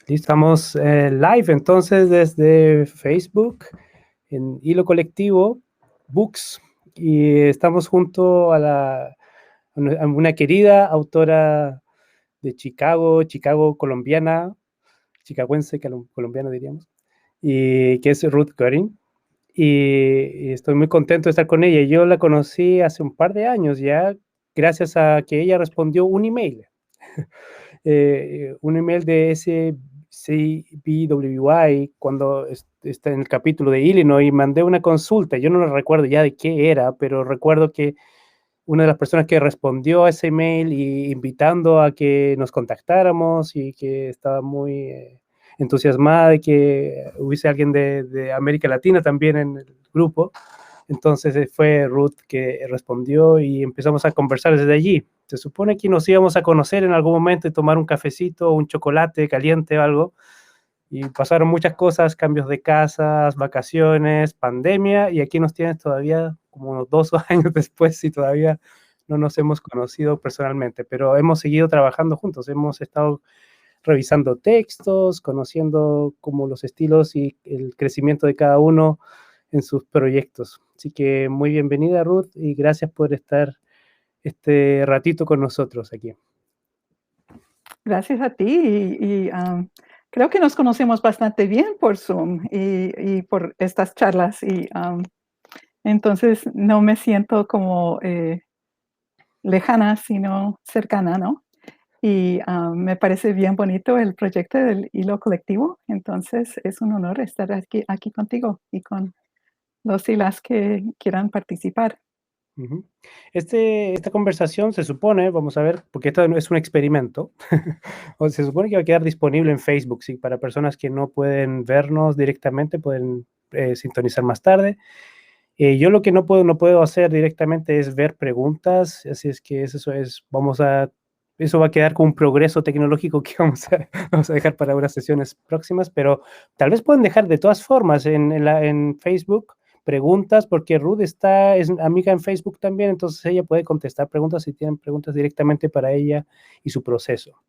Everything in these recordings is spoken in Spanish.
Listo, estamos live entonces desde Facebook en Hilo Colectivo Books y estamos junto a una querida autora de Chicago colombiana, chicaguense colombiana diríamos, y que es Ruth Gorin. Y estoy muy contento de estar con ella. Yo la conocí hace un par de años ya, gracias a que ella respondió un email. Un email de SCBWI cuando está en el capítulo de Illinois, mandé una consulta. Yo no recuerdo ya de qué era, pero recuerdo que una de las personas que respondió a ese email y invitando a que nos contactáramos y que estaba muy entusiasmada de que hubiese alguien de América Latina también en el grupo. Entonces fue Ruth que respondió y empezamos a conversar desde allí. Se supone que nos íbamos a conocer en algún momento y tomar un cafecito, un chocolate caliente o algo. Y pasaron muchas cosas, cambios de casas, vacaciones, pandemia, y aquí nos tienes todavía como unos 2 años después y todavía no nos hemos conocido personalmente, pero hemos seguido trabajando juntos, hemos estado revisando textos, conociendo como los estilos y el crecimiento de cada uno en sus proyectos. Así que muy bienvenida, Ruth, y gracias por estar este ratito con nosotros aquí. Gracias a ti creo que nos conocemos bastante bien por Zoom y por estas charlas entonces no me siento como lejana, sino cercana, ¿no? Me parece bien bonito el proyecto del Hilo Colectivo, entonces es un honor estar aquí contigo y con los y las que quieran participar. Ujú. Esta conversación se supone, vamos a ver, porque esto no es un experimento, o se supone que va a quedar disponible en Facebook, sí, para personas que no pueden vernos directamente, pueden sintonizar más tarde. Yo lo que no puedo hacer directamente es ver preguntas, así es que eso va a quedar como un progreso tecnológico que vamos a dejar para unas sesiones próximas, pero tal vez pueden dejar de todas formas en Facebook preguntas, porque Ruth es amiga en Facebook también, entonces ella puede contestar preguntas si tienen preguntas directamente para ella y su proceso.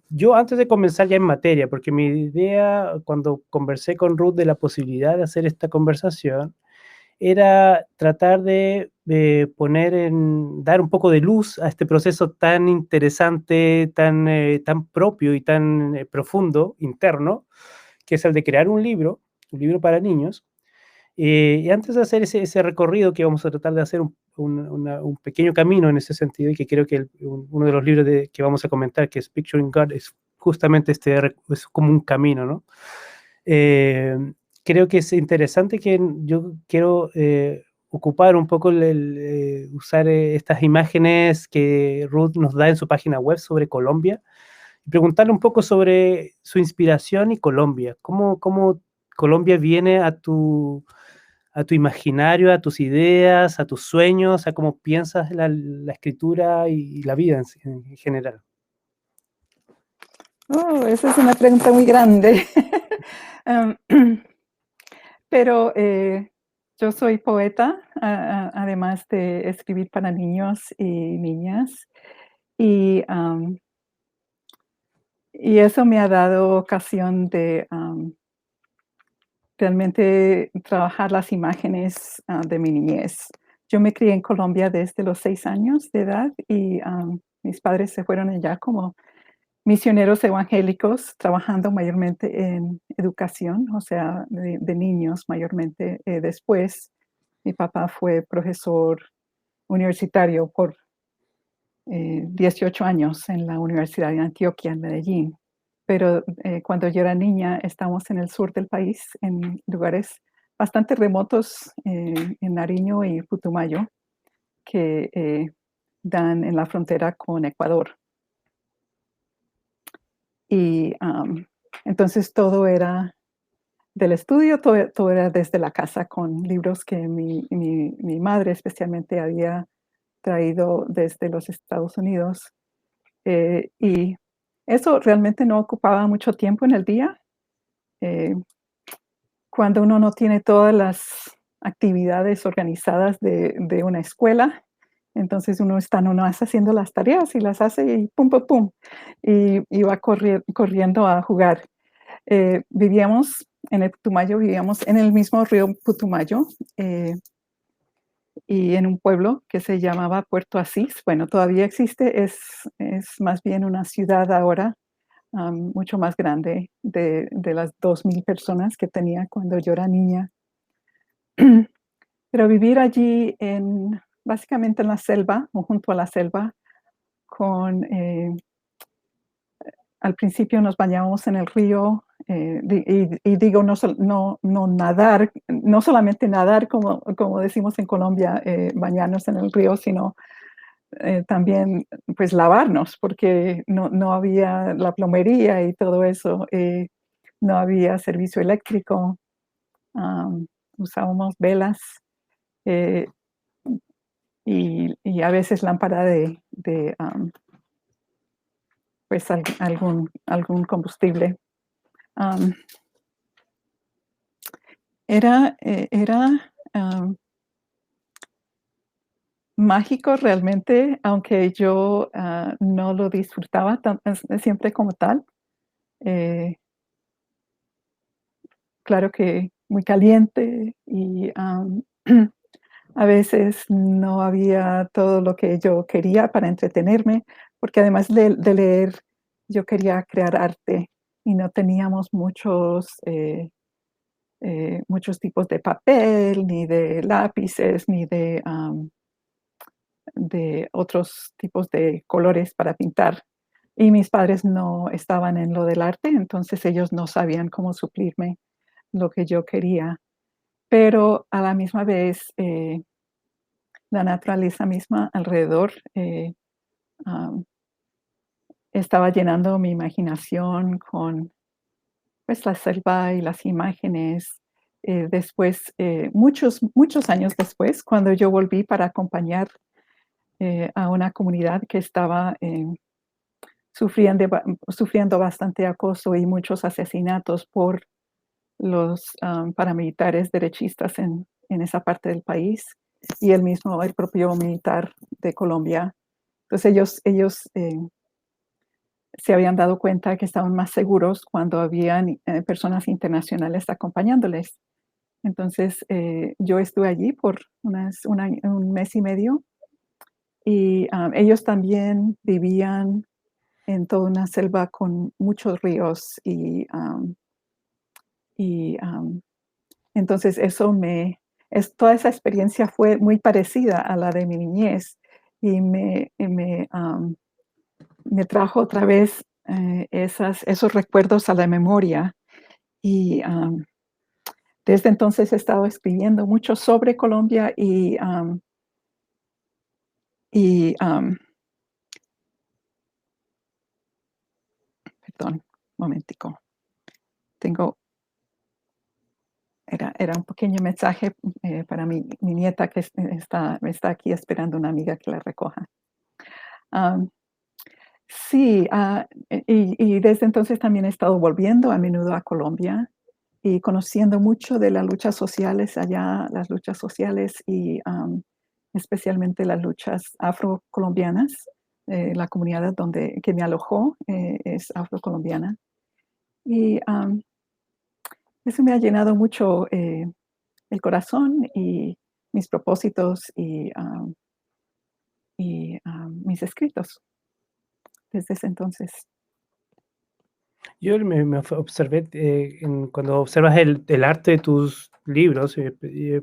Yo antes de comenzar ya en materia, porque mi idea cuando conversé con Ruth de la posibilidad de hacer esta conversación, era tratar de dar un poco de luz a este proceso tan interesante, tan propio y tan profundo, interno, que es el de crear un libro para niños. Y antes de hacer ese recorrido que vamos a tratar de hacer un pequeño camino en ese sentido, y que creo que uno de los libros que vamos a comentar, que es Picturing God, es justamente es como un camino, ¿no? Eh, Creo que es interesante que yo quiero ocupar un poco usar estas imágenes que Ruth nos da en su página web sobre Colombia y preguntarle un poco sobre su inspiración y Colombia. ¿Cómo Colombia viene a tu imaginario, a tus ideas, a tus sueños, a cómo piensas la escritura y la vida en general? Oh, esa es una pregunta muy grande. Em, pero yo soy poeta, además de escribir para niños y niñas, y, am, y eso me ha dado ocasión de realmente trabajar las imágenes de mi niñez. Yo me crié en Colombia desde los 6 años de edad y mis padres se fueron allá como misioneros evangélicos, trabajando mayormente en educación, o sea, de niños mayormente. Después, mi papá fue profesor universitario por 18 años en la Universidad de Antioquia, en Medellín. Pero cuando yo era niña, estábamos en el sur del país, en lugares bastante remotos, en Nariño y Putumayo, que dan en la frontera con Ecuador. Y entonces todo era del estudio, todo era desde la casa con libros que mi madre especialmente había traído desde los Estados Unidos. Y eso realmente no ocupaba mucho tiempo en el día. Eh, Cuando uno no tiene todas las actividades organizadas de una escuela, entonces uno está nomás haciendo las tareas y las hace y pum, pum, pum. y iba corriendo a jugar. Vivíamos en el Putumayo, vivíamos en el mismo río Putumayo, y en un pueblo que se llamaba Puerto Asís. Bueno, todavía existe, es más bien una ciudad ahora, mucho más grande de las 2,000 personas que tenía cuando yo era niña. Pero vivir allí básicamente en la selva o junto a la selva, al principio nos bañábamos en el río, y digo no nadar, no solamente nadar como decimos en Colombia, bañarnos en el río, sino también pues lavarnos, porque no había la plomería y todo eso, no había servicio eléctrico, am, usábamos velas, eh, y a veces lámpara pues algún combustible. Am, era mágico realmente, aunque yo no lo disfrutaba siempre como tal. Eh, claro que muy caliente y a veces no había todo lo que yo quería para entretenerme, porque además de leer, yo quería crear arte y no teníamos muchos tipos de papel, ni de lápices, ni de otros tipos de colores para pintar. Y mis padres no estaban en lo del arte, entonces ellos no sabían cómo suplirme lo que yo quería. Pero a la misma vez, la naturaleza misma alrededor am, estaba llenando mi imaginación con pues, la selva y las imágenes. Después, muchos años después, cuando yo volví para acompañar a una comunidad que estaba sufriendo bastante acoso y muchos asesinatos por los paramilitares derechistas en esa parte del país y el propio militar de Colombia. Entonces ellos se habían dado cuenta que estaban más seguros cuando habían personas internacionales acompañándoles. Entonces yo estuve allí por un mes y medio y ellos también vivían en toda una selva con muchos ríos y entonces toda esa experiencia fue muy parecida a la de mi niñez y me trajo otra vez esos recuerdos a la memoria y desde entonces he estado escribiendo mucho sobre Colombia y perdón, momentico, tengo era un pequeño mensaje para mi nieta que está aquí esperando una amiga que la recoja. Am, sí, y desde entonces también he estado volviendo a menudo a Colombia y conociendo mucho de las luchas sociales allá, las luchas sociales y especialmente las luchas afrocolombianas. La comunidad que me alojó es afrocolombiana. Y eso me ha llenado mucho el corazón y mis propósitos y mis escritos desde ese entonces. Yo me observé, cuando observas el arte de tus libros,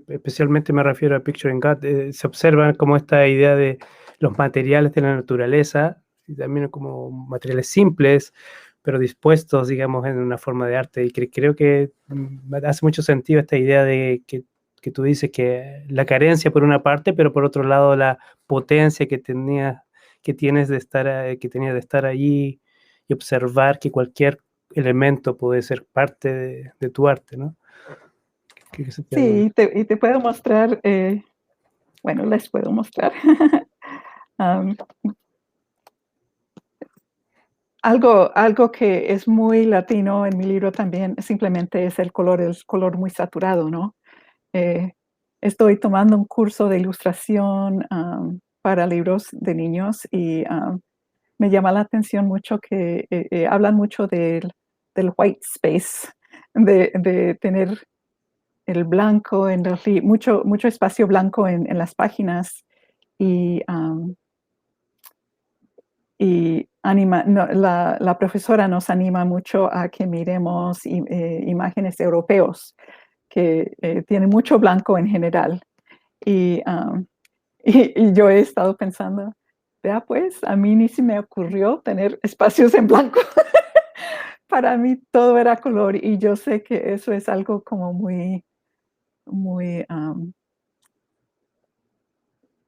especialmente me refiero a Picture in God, se observa como esta idea de los materiales de la naturaleza, y también como materiales simples, pero dispuestos, digamos, en una forma de arte. Y creo que hace mucho sentido esta idea de que tú dices que la carencia por una parte, pero por otro lado la potencia que tenías de estar allí y observar que cualquier elemento puede ser parte de tu arte, ¿no? Que se te- Sí, y te puedo mostrar, bueno, les puedo mostrar. Am, algo que es muy latino en mi libro también simplemente es el color muy saturado, ¿no? Eh, Estoy tomando un curso de ilustración para libros de niños y me llama la atención mucho que hablan mucho del white space, de tener el blanco en mucho espacio blanco en las páginas y, no, la profesora nos anima mucho a que miremos imágenes europeos que tienen mucho blanco en general. Y, y yo he estado pensando, vea pues, a mí ni se me ocurrió tener espacios en blanco. Para mí todo era color y yo sé que eso es algo como muy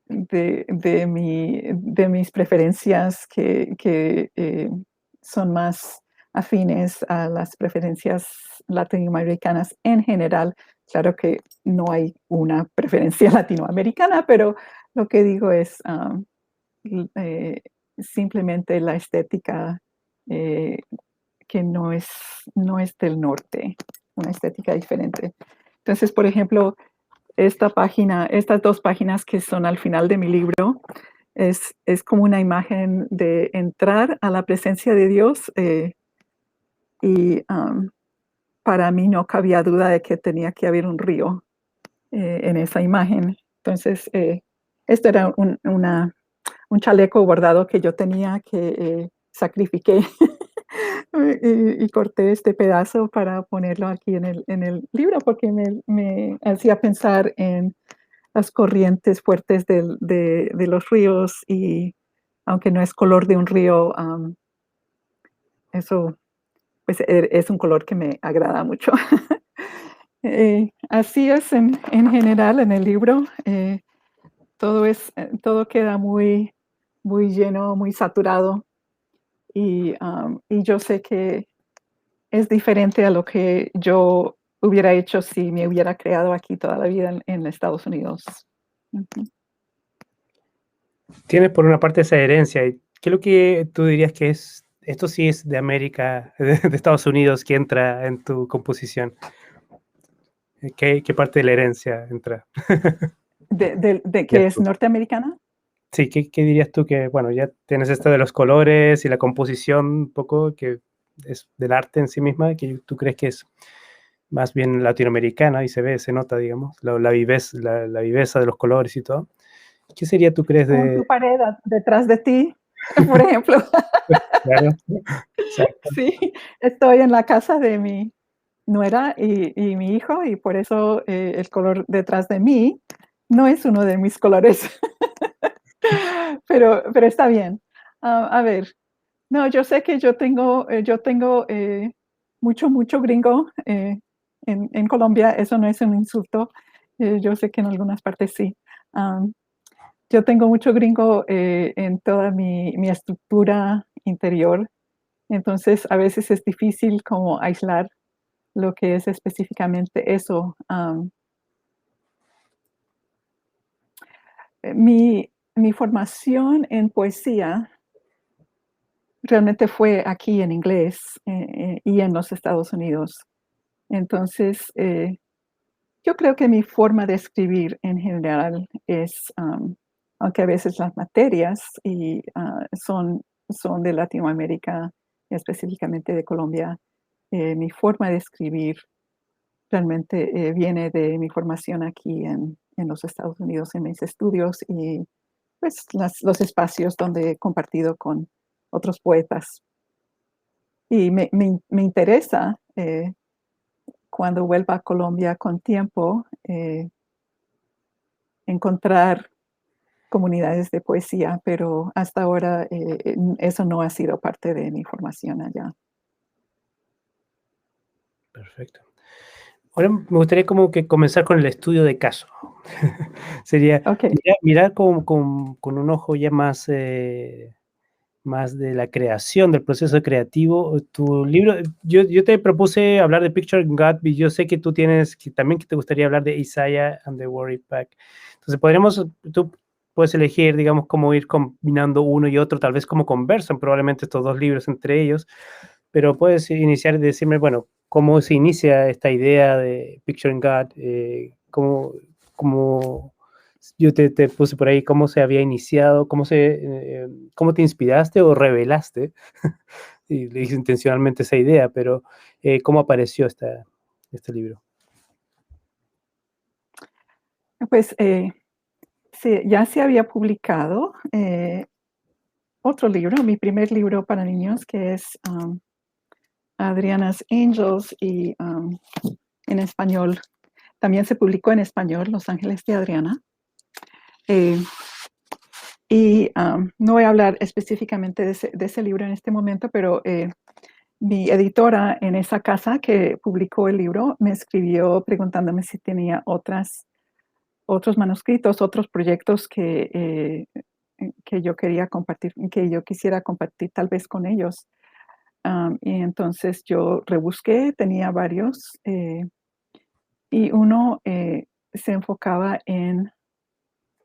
de mis preferencias que son más afines a las preferencias latinoamericanas en general. Claro que no hay una preferencia latinoamericana, pero lo que digo es eh, simplemente la estética eh, que no es del norte, una estética diferente. Entonces, por ejemplo, estas dos páginas que son al final de mi libro, es como una imagen de entrar a la presencia de Dios y para mí no cabía duda de que tenía que haber un río en esa imagen. Entonces, esto era un chaleco bordado que yo tenía que sacrifiqué y corté este pedazo para ponerlo aquí en el libro porque me hacía pensar en las corrientes fuertes de los ríos y aunque no es color de un río, eso pues es un color que me agrada mucho. Así es en general en el libro. Todo queda muy lleno, muy saturado y yo sé que es diferente a lo que yo hubiera hecho si me hubiera creado aquí toda la vida en Estados Unidos. Ujú. Tienes por una parte esa herencia. ¿Y qué es lo que tú dirías que es, esto sí es de América, de Estados Unidos, que entra en tu composición? ¿Qué parte de la herencia entra? ¿De que Dirías es tú. norteamericana? Sí, ¿qué dirías tú que, bueno, ya tienes esto de los colores y la composición un poco que es del arte en sí misma, que tú crees que es más bien latinoamericana y se ve, se nota, digamos, la viveza de los colores y todo. ¿Qué sería, tú crees, Como de... tu pared detrás de ti, por ejemplo. Claro, exacto. Sí, estoy en la casa de mi nuera y mi hijo, y por eso, el color detrás de mí no es uno de mis colores, pero está bien. A ver, no, yo sé que yo tengo mucho gringo, en Colombia, eso no es un insulto, yo sé que en algunas partes sí. Am, yo tengo mucho gringo, en toda mi estructura interior, entonces a veces es difícil como aislar lo que es específicamente eso. Mi formación en poesía realmente fue aquí en inglés, y en los Estados Unidos. Entonces, yo creo que mi forma de escribir en general es, aunque a veces las materias son de Latinoamérica, específicamente de Colombia, mi forma de escribir realmente viene de mi formación aquí en los Estados Unidos, en mis estudios y pues los espacios donde he compartido con otros poetas. Y me interesa, cuando vuelva a Colombia con tiempo, encontrar comunidades de poesía, pero hasta ahora eso no ha sido parte de mi formación allá. Perfecto. Ahora me gustaría como que comenzar con el estudio de caso. Sería Ok, mirar con un ojo ya más, más de la creación, del proceso creativo. Tu libro, yo te propuse hablar de Picture God, y yo sé que tú tienes, que también que te gustaría hablar de Isaiah and the Worry Pack. Entonces tú puedes elegir, digamos, cómo ir combinando uno y otro, tal vez cómo conversan probablemente estos dos libros entre ellos, pero puedes iniciar y decirme, bueno, cómo se inicia esta idea de Picturing God, cómo yo te puse por ahí cómo se había iniciado, cómo te inspiraste o revelaste, y le hice intencionalmente esa idea, pero ¿cómo apareció este libro? Pues sí, ya se había publicado otro libro, mi primer libro para niños, que es Adriana's Angels, y en español, también se publicó en español, Los Ángeles de Adriana. Eh, y no voy a hablar específicamente de ese libro en este momento, pero mi editora en esa casa que publicó el libro me escribió preguntándome si tenía otros manuscritos, otros proyectos que yo quería compartir, que yo quisiera compartir tal vez con ellos. Y entonces yo rebusqué, tenía varios, y uno se enfocaba en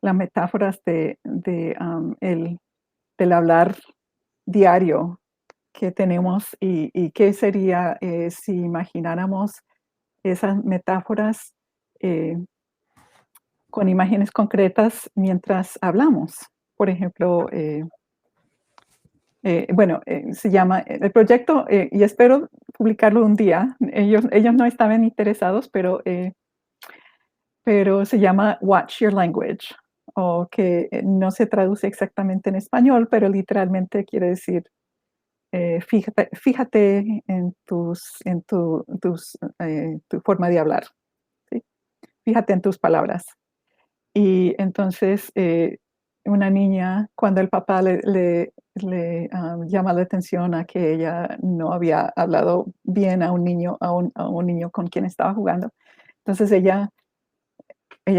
las metáforas del hablar diario que tenemos, y qué sería si imagináramos esas metáforas eh, con imágenes concretas mientras hablamos. Por ejemplo, bueno, se llama el proyecto, y espero publicarlo un día. Ellos no estaban interesados, pero se llama Watch Your Language, o que no se traduce exactamente en español, pero literalmente quiere decir fíjate tu forma de hablar, ¿sí? Fíjate en tus palabras. Y entonces una niña, cuando el papá le llama la atención a que ella no había hablado bien a un niño, a un niño con quien estaba jugando, entonces ella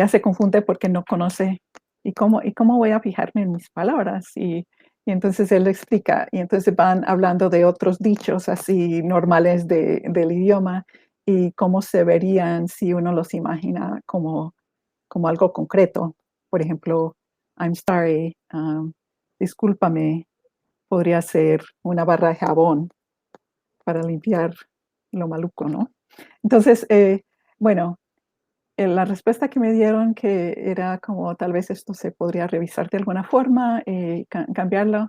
se confunde porque no conoce, ¿y cómo voy a fijarme en mis palabras? Y entonces él le explica, y entonces van hablando de otros dichos así normales del idioma, y cómo se verían si uno los imagina como algo concreto. Por ejemplo, I'm sorry, discúlpame, podría ser una barra de jabón para limpiar lo maluco, ¿no? Entonces, bueno, la respuesta que me dieron que era como tal vez esto se podría revisar de alguna forma, cambiarlo.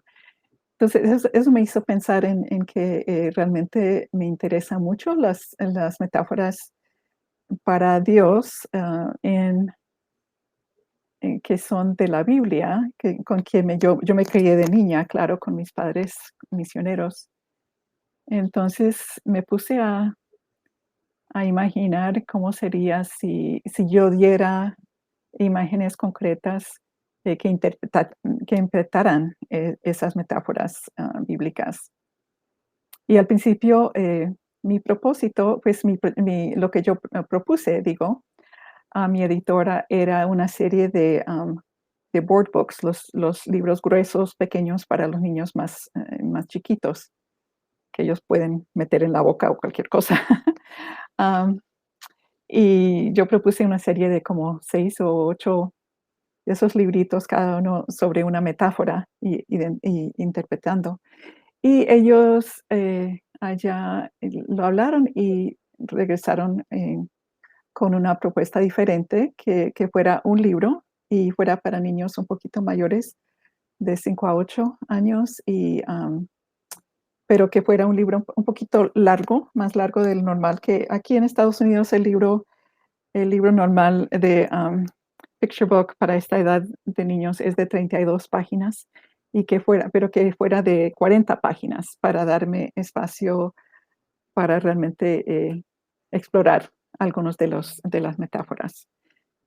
Entonces, eso me hizo pensar en que realmente me interesan mucho las metáforas para Dios, que son de la Biblia, con quien yo me crié de niña, claro, con mis padres misioneros. Entonces me puse a imaginar cómo sería si yo diera imágenes concretas que interpretaran esas metáforas bíblicas. Y al principio, mi propósito, pues lo que yo propuse, digo, a mi editora era una serie de board books, los libros gruesos, pequeños para los niños más chiquitos, que ellos pueden meter en la boca o cualquier cosa. Um, y yo propuse una serie de como 6 o 8 de esos libritos, cada uno sobre una metáfora y interpretando. Y ellos allá lo hablaron y regresaron con una propuesta diferente, que fuera un libro y fuera para niños un poquito mayores, de 5 a 8 años, pero que fuera un libro un poquito largo, más largo del normal, que aquí en Estados Unidos el libro normal de Picture Book para esta edad de niños es de 32 páginas, pero que fuera de 40 páginas para darme espacio para realmente explorar algunos de las metáforas.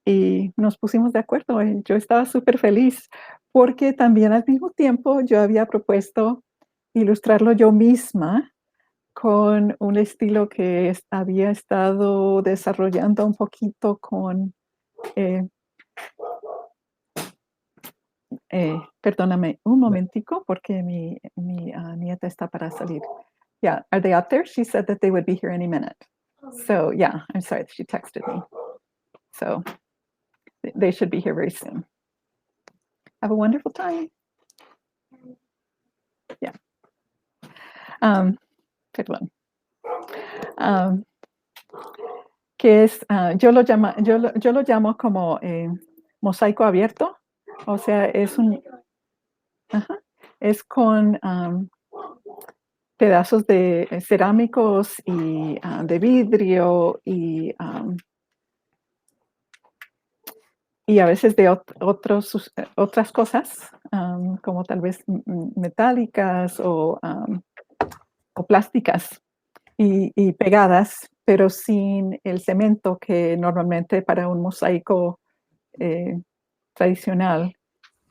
Y nos pusimos de acuerdo. Yo estaba súper feliz porque también al mismo tiempo yo había propuesto ilustrarlo yo misma con un estilo que había estado desarrollando un poquito eh, perdóname un momentico porque mi nieta está para salir. Yeah, are they out there? She said that they would be here any minute. So yeah, I'm sorry, she texted me. So they should be here very soon. Have a wonderful time. Yeah. Perdón. Que es, yo lo llamo como mosaico abierto, o sea, ajá, es con pedazos de cerámicos y de vidrio y a veces de otras cosas, como tal vez metálicas o plásticas y pegadas, pero sin el cemento que normalmente para un mosaico eh, tradicional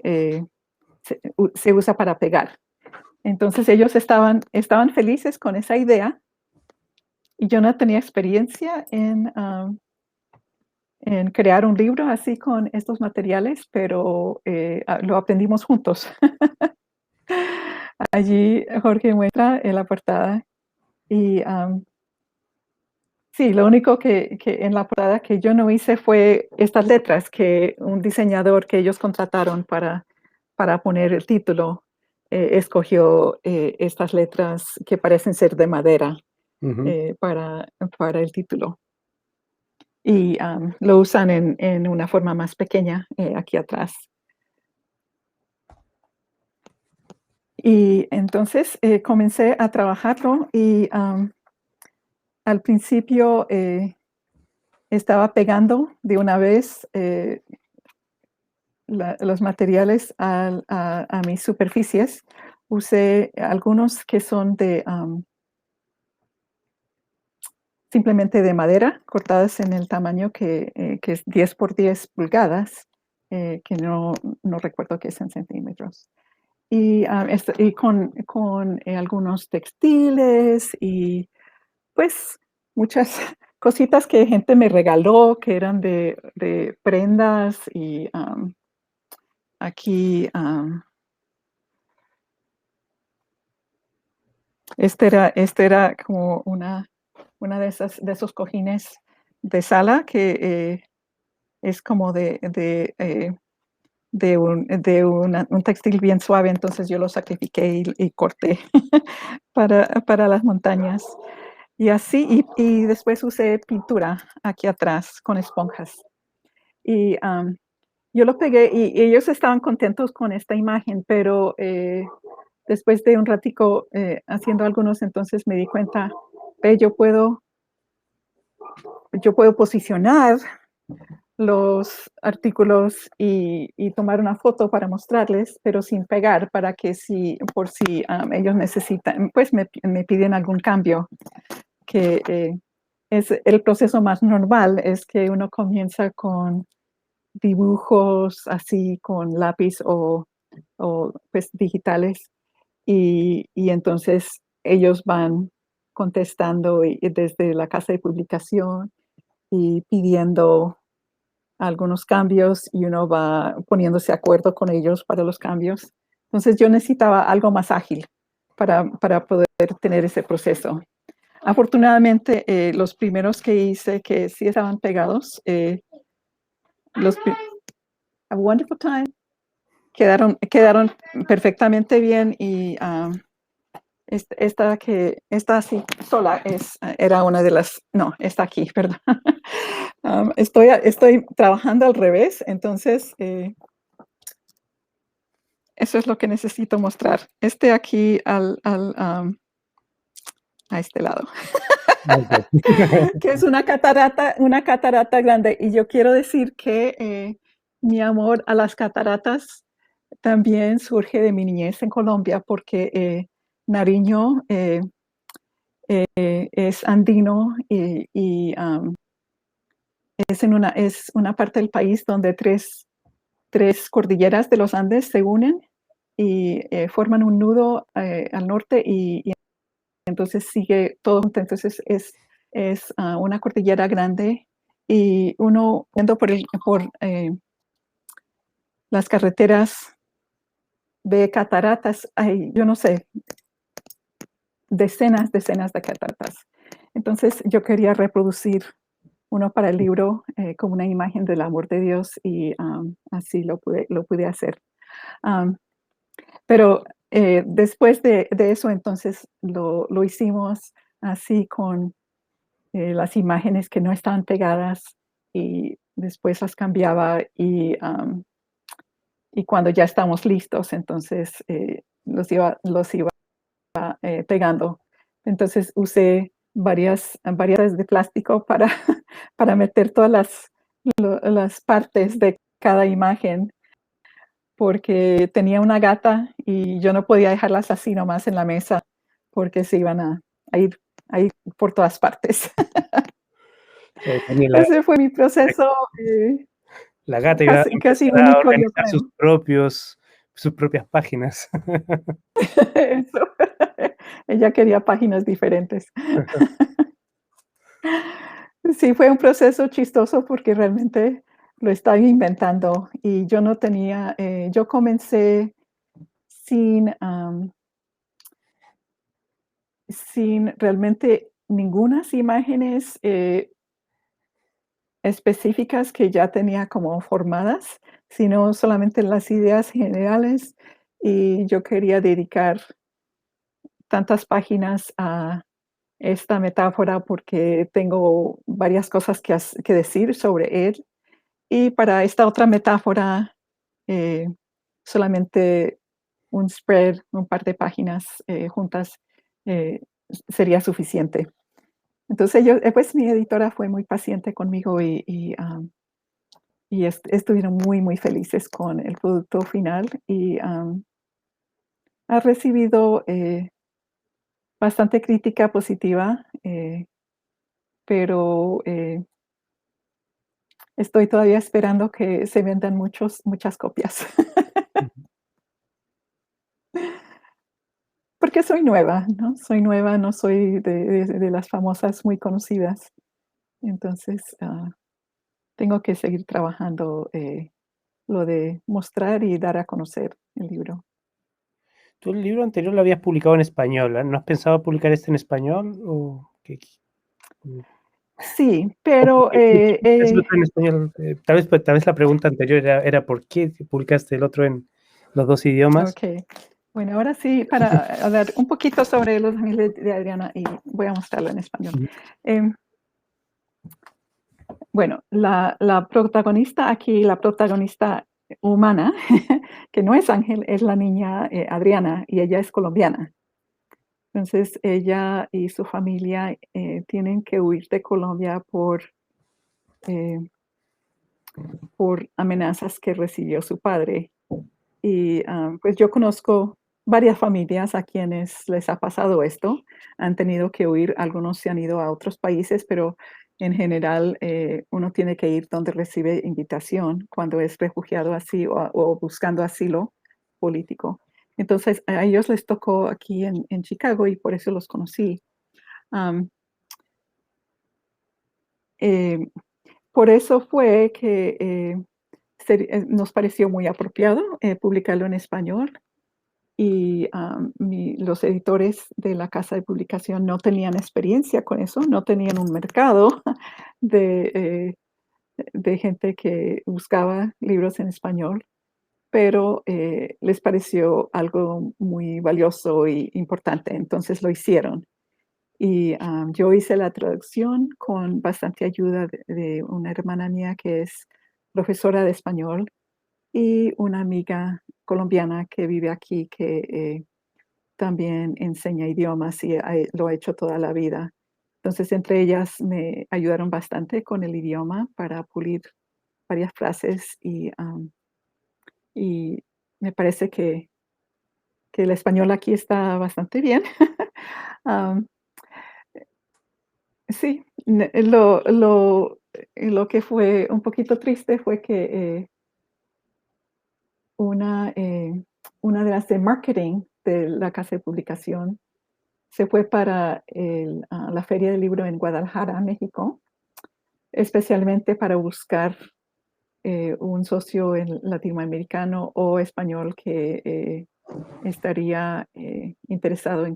se usa para pegar. Entonces ellos estaban felices con esa idea y yo no tenía experiencia en crear un libro así con estos materiales, pero lo aprendimos juntos. Allí Jorge muestra en la portada y sí, lo único que en la portada que yo no hice fue estas letras que un diseñador que ellos contrataron para poner el título escogió estas letras que parecen ser de madera Ujú. para el título. Y lo usan en una forma más pequeña aquí atrás. Y entonces comencé a trabajarlo y al principio estaba pegando de una vez los materiales a mis superficies. Usé algunos que son simplemente de madera, cortadas en el tamaño que es 10 por 10 pulgadas, que no recuerdo qué es en centímetros. Y con algunos textiles y pues muchas cositas que gente me regaló, que eran de prendas y aquí este era como una de esos cojines de sala que es como un textil bien suave, entonces yo lo sacrifiqué y corté para las montañas. Y así, y después usé pintura aquí atrás con esponjas. Y yo lo pegué y ellos estaban contentos con esta imagen, pero después de un ratico haciendo algunos, entonces me di cuenta, ve, yo puedo posicionar los artículos y tomar una foto para mostrarles, pero sin pegar, para que por si ellos necesitan, pues me piden algún cambio, que es el proceso más normal, es que uno comienza con dibujos así con lápiz o pues digitales y entonces ellos van contestando desde la casa de publicación y pidiendo algunos cambios y uno va poniéndose de acuerdo con ellos para los cambios. Entonces yo necesitaba algo más ágil para poder tener ese proceso. Afortunadamente, los primeros que hice que sí estaban pegados, A Wonderful Time, quedaron perfectamente bien y esta así sola era una de las, no, está aquí, perdón. Estoy trabajando al revés, entonces eso es lo que necesito mostrar. Aquí a este lado, Ok. que es una catarata grande. Y yo quiero decir que mi amor a las cataratas también surge de mi niñez en Colombia, porque Nariño es andino y es una parte del país donde tres cordilleras de los Andes se unen y forman un nudo al norte y entonces sigue todo junto. Entonces es una cordillera grande y uno yendo por las carreteras ve cataratas, yo no sé, decenas de cataratas. Entonces yo quería reproducir uno para el libro como una imagen del amor de Dios y así lo pude hacer. Um, pero después de eso, entonces lo hicimos así con las imágenes que no estaban pegadas y después las cambiaba y cuando ya estamos listos, entonces los iba pegando. Entonces usé varias de plástico para, para meter todas las partes de cada imagen, porque tenía una gata y yo no podía dejarlas así nomás en la mesa, porque se iban a ir por todas partes. También Ese fue mi proceso la gata iba a casi, casi empezar a único, yo organizar creo. sus propias páginas. Eso. Ella quería páginas diferentes. Sí, fue un proceso chistoso porque realmente lo estaba inventando y yo no tenía, yo comencé sin, sin realmente ningunas imágenes específicas que ya tenía como formadas, sino solamente las ideas generales y yo quería dedicar tantas páginas a esta metáfora porque tengo varias cosas que decir sobre él. Y para esta otra metáfora, eh, solamente un spread, un par de páginas juntas eh, sería suficiente. Entonces, pues mi editora fue muy paciente conmigo y estuvieron muy, muy felices con el producto final y ha recibido bastante crítica positiva, pero estoy todavía esperando que se vendan muchas copias. Porque soy nueva, ¿no? Soy nueva, no soy de las famosas muy conocidas. Entonces, tengo que seguir trabajando, lo de mostrar y dar a conocer el libro. Tú el libro anterior lo habías publicado en español, ¿no has pensado publicar este en español o qué? Mm, Sí, ¿o por pero, qué publicaste el otro en español? Tal vez la pregunta anterior era ¿por qué publicaste el otro en los 2 idiomas? okey. Bueno, ahora sí, para hablar un poquito sobre Los Ángeles de Adriana, y voy a mostrarlo en español. Ujú, Em, bueno, la protagonista aquí, la protagonista humana, que no es Ángel, es la niña, Adriana, y ella es colombiana. Entonces, ella y su familia, tienen que huir de Colombia eh, por amenazas que recibió su padre. Y, pues, yo conozco varias familias a quienes les ha pasado esto. Han tenido que huir, algunos se han ido a otros países, pero en general, uno tiene que ir donde recibe invitación cuando es refugiado así o buscando asilo político. Entonces, a ellos les tocó aquí en Chicago y por eso los conocí. Am, eh, por eso fue que, nos pareció muy apropiado, publicarlo en español y los editores de la casa de publicación no tenían experiencia con eso, no tenían un mercado de, de gente que buscaba libros en español, pero les pareció algo muy valioso y importante, entonces lo hicieron. Y yo hice la traducción con bastante ayuda de una hermana mía que es profesora de español y una amiga colombiana que vive aquí que también enseña idiomas y lo ha hecho toda la vida. Entonces, entre ellas me ayudaron bastante con el idioma para pulir varias frases y me parece que el español aquí está bastante bien. Am, sí, lo que fue un poquito triste fue que una, eh, una de las de marketing de la casa de publicación se fue para la Feria del Libro en Guadalajara, México, especialmente para buscar un socio en latinoamericano o español que estaría interesado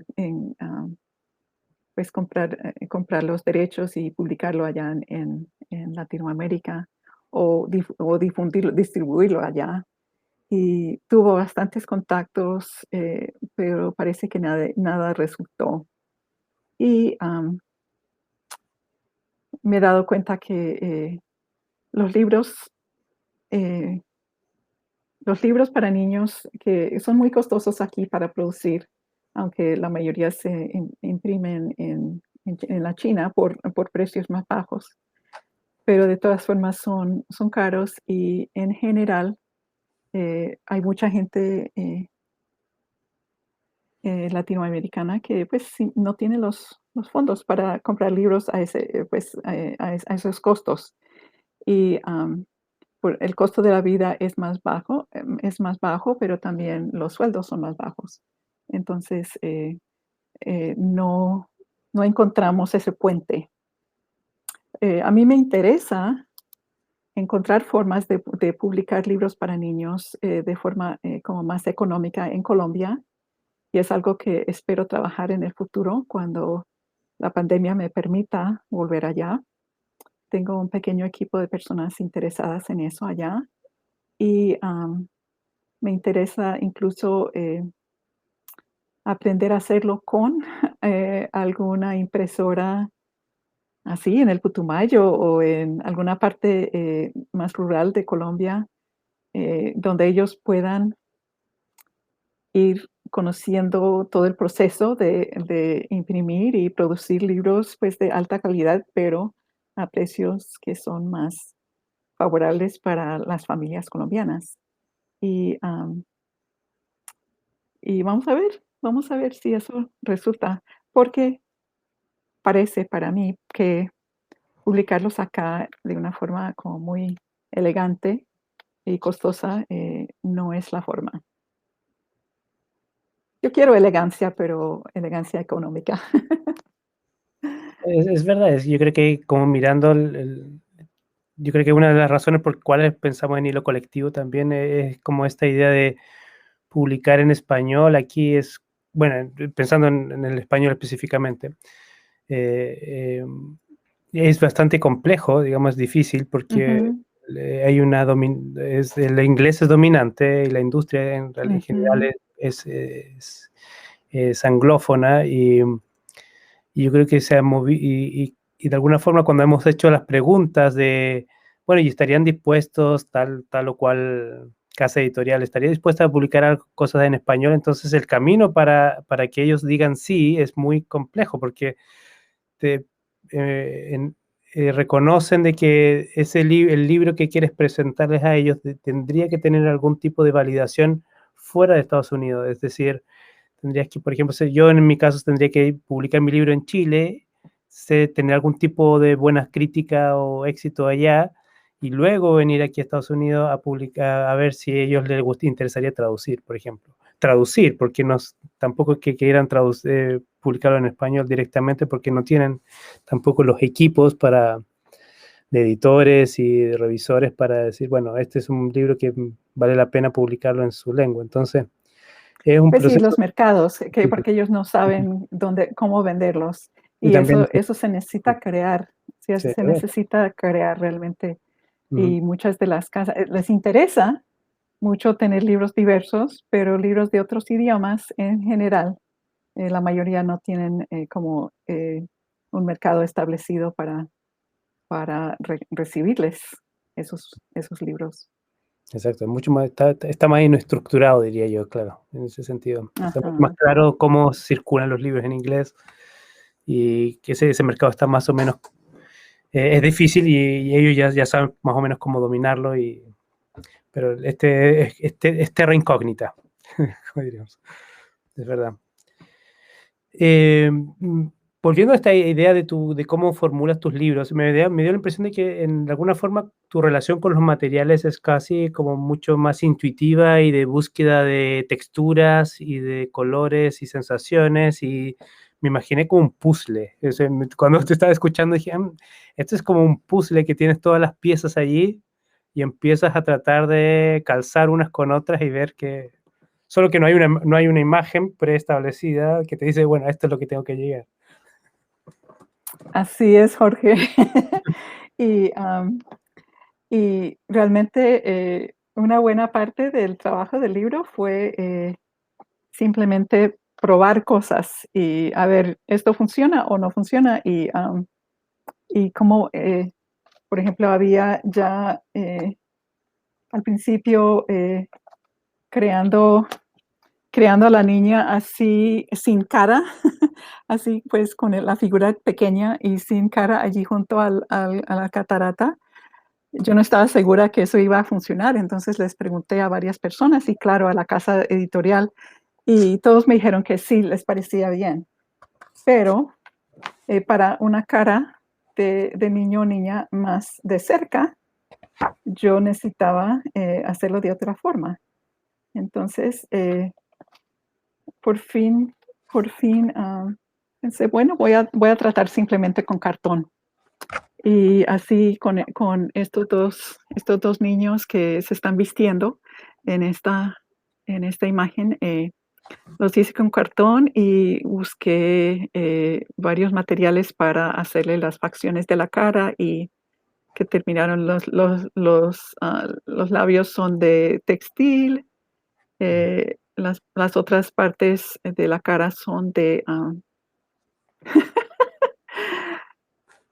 pues comprar los derechos y publicarlo allá en Latinoamérica o difundirlo, distribuirlo allá. Y tuvo bastantes contactos, pero parece que nada resultó. Y me he dado cuenta que los libros, eh, los libros para niños que son muy costosos aquí para producir, aunque la mayoría se imprimen en la China por precios más bajos, pero de todas formas son caros y en general hay mucha gente latinoamericana que pues sí, no tiene los fondos para comprar libros a, ese, pues, a esos costos. Y el costo de la vida es más bajo, pero también los sueldos son más bajos. Entonces, no, no encontramos ese puente. A mí me interesa encontrar formas de publicar libros para niños de forma como más económica en Colombia y es algo que espero trabajar en el futuro cuando la pandemia me permita volver allá. Tengo un pequeño equipo de personas interesadas en eso allá y me interesa incluso aprender a hacerlo con alguna impresora así en el Putumayo o en alguna parte más rural de Colombia, donde ellos puedan ir conociendo todo el proceso de imprimir y producir libros pues, de alta calidad, pero a precios que son más favorables para las familias colombianas. Y, y vamos a ver si eso resulta, porque parece para mí que publicarlos acá de una forma como muy elegante y costosa no es la forma. Yo quiero elegancia, pero elegancia económica. Es verdad, yo creo que como mirando yo creo que una de las razones por cuales pensamos en hilo colectivo también es como esta idea de publicar en español. Aquí es, bueno, pensando en el español específicamente, eh, es bastante complejo, digamos, difícil porque Ujú, hay el inglés es dominante y la industria en general ujú, es anglófona y yo creo que se ha movido y de alguna forma cuando hemos hecho las preguntas de, bueno, ¿y estarían dispuestos tal o cual casa editorial, estaría dispuesta a publicar cosas en español? Entonces el camino para que ellos digan sí es muy complejo porque te, reconocen de que el libro que quieres presentarles a ellos tendría que tener algún tipo de validación fuera de Estados Unidos, es decir, tendrías que, por ejemplo, yo en mi caso tendría que publicar mi libro en Chile, tener algún tipo de buenas críticas o éxito allá, y luego venir aquí a Estados Unidos a publicar, a ver si a ellos interesaría traducir, por ejemplo. Traducir, porque tampoco es que quieran publicarlo en español directamente, porque no tienen tampoco los equipos de editores y de revisores para decir, bueno, este es un libro que vale la pena publicarlo en su lengua. Entonces, es un pues sí, proceso. los mercados, que porque ellos no saben dónde, cómo venderlos. Y Y también, eso se necesita crear, sí, sí, se necesita crear realmente. ujú, Y muchas de las casas les interesa mucho tener libros diversos, pero libros de otros idiomas en general, la mayoría no tienen como un mercado establecido para recibirles esos libros. exacto, mucho más, está más estructurado, diría yo, claro, en ese sentido. Está mucho más Ajá. claro cómo circulan los libros en inglés y que ese mercado está más o menos, es difícil y ellos ya saben más o menos cómo dominarlo, pero es terra incógnita, como diríamos, es verdad. Eh, Volviendo a esta idea de cómo formulas tus libros, me dio la impresión de que en alguna forma tu relación con los materiales es casi como mucho más intuitiva y de búsqueda de texturas y de colores y sensaciones y me imaginé como un puzzle. O sea, cuando te estaba escuchando dije, esto es como un puzzle que tienes todas las piezas allí y empiezas a tratar de calzar unas con otras y ver que solo que no hay una imagen preestablecida que te dice, bueno, esto es lo que tengo que llegar. Así es, Jorge. Y, y realmente una buena parte del trabajo del libro fue simplemente probar cosas y a ver, ¿esto funciona o no funciona? Y cómo por ejemplo, había ya al principio creando, creando a la niña así sin cara, así pues con la figura pequeña y sin cara allí junto a la catarata. Yo no estaba segura que eso iba a funcionar, entonces les pregunté a varias personas y claro, a la casa editorial, y todos me dijeron que sí, les parecía bien. Pero para una cara de niño o niña más de cerca, yo necesitaba hacerlo de otra forma. Entonces, por fin, por fin, pensé, bueno, voy a tratar simplemente con cartón. Y así con estos dos niños que se están vistiendo en en esta imagen, los hice con cartón y busqué varios materiales para hacerle las facciones de la cara y que terminaron los labios son de textil, las otras partes de la cara son de...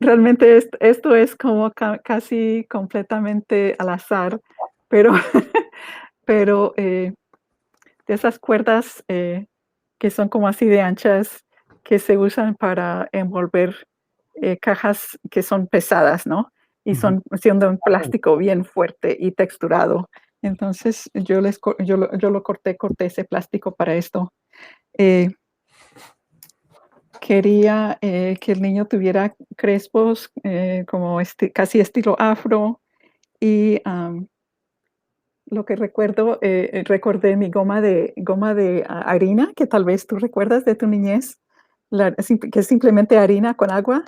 realmente esto es como casi completamente al azar, pero, pero de esas cuerdas que son como así de anchas que se usan para envolver cajas que son pesadas, ¿no? Y Ujú. son siendo un plástico bien fuerte y texturado. Entonces yo lo corté ese plástico para esto. Eh, Quería que el niño tuviera crespos como casi estilo afro y lo que recuerdo, recordé mi goma de harina, que tal vez tú recuerdas de tu niñez, que es simplemente harina con agua.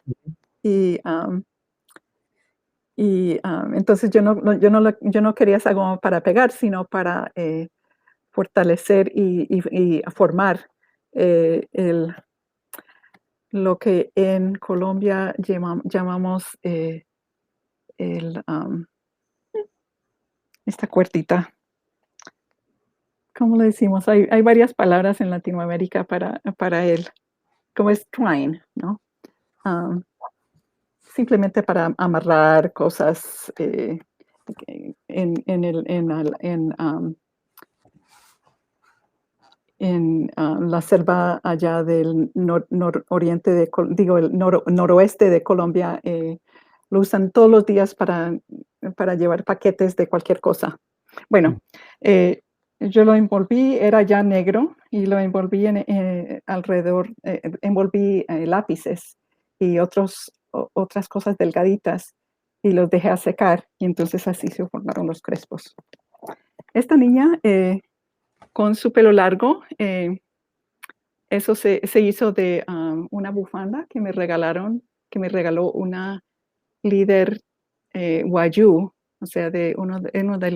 Y, entonces yo no quería esa goma para pegar, sino para fortalecer y formar el, lo que en Colombia llamamos el, esta cuertita. ¿Cómo le decimos? Hay varias palabras en Latinoamérica para él, como es twine, ¿no? Am, simplemente para amarrar cosas en el, la selva allá del nororiente digo, el noroeste de Colombia. Lo usan todos los días para llevar paquetes de cualquier cosa. Bueno, eh, yo lo envolví, era ya negro, y lo envolví alrededor, envolví lápices y otras cosas delgaditas y los dejé a secar y entonces así se formaron los crespos. Esta niña con su pelo largo, eso se hizo de una bufanda que me regalaron, que me regaló una líder Wayuu, o sea, de uno de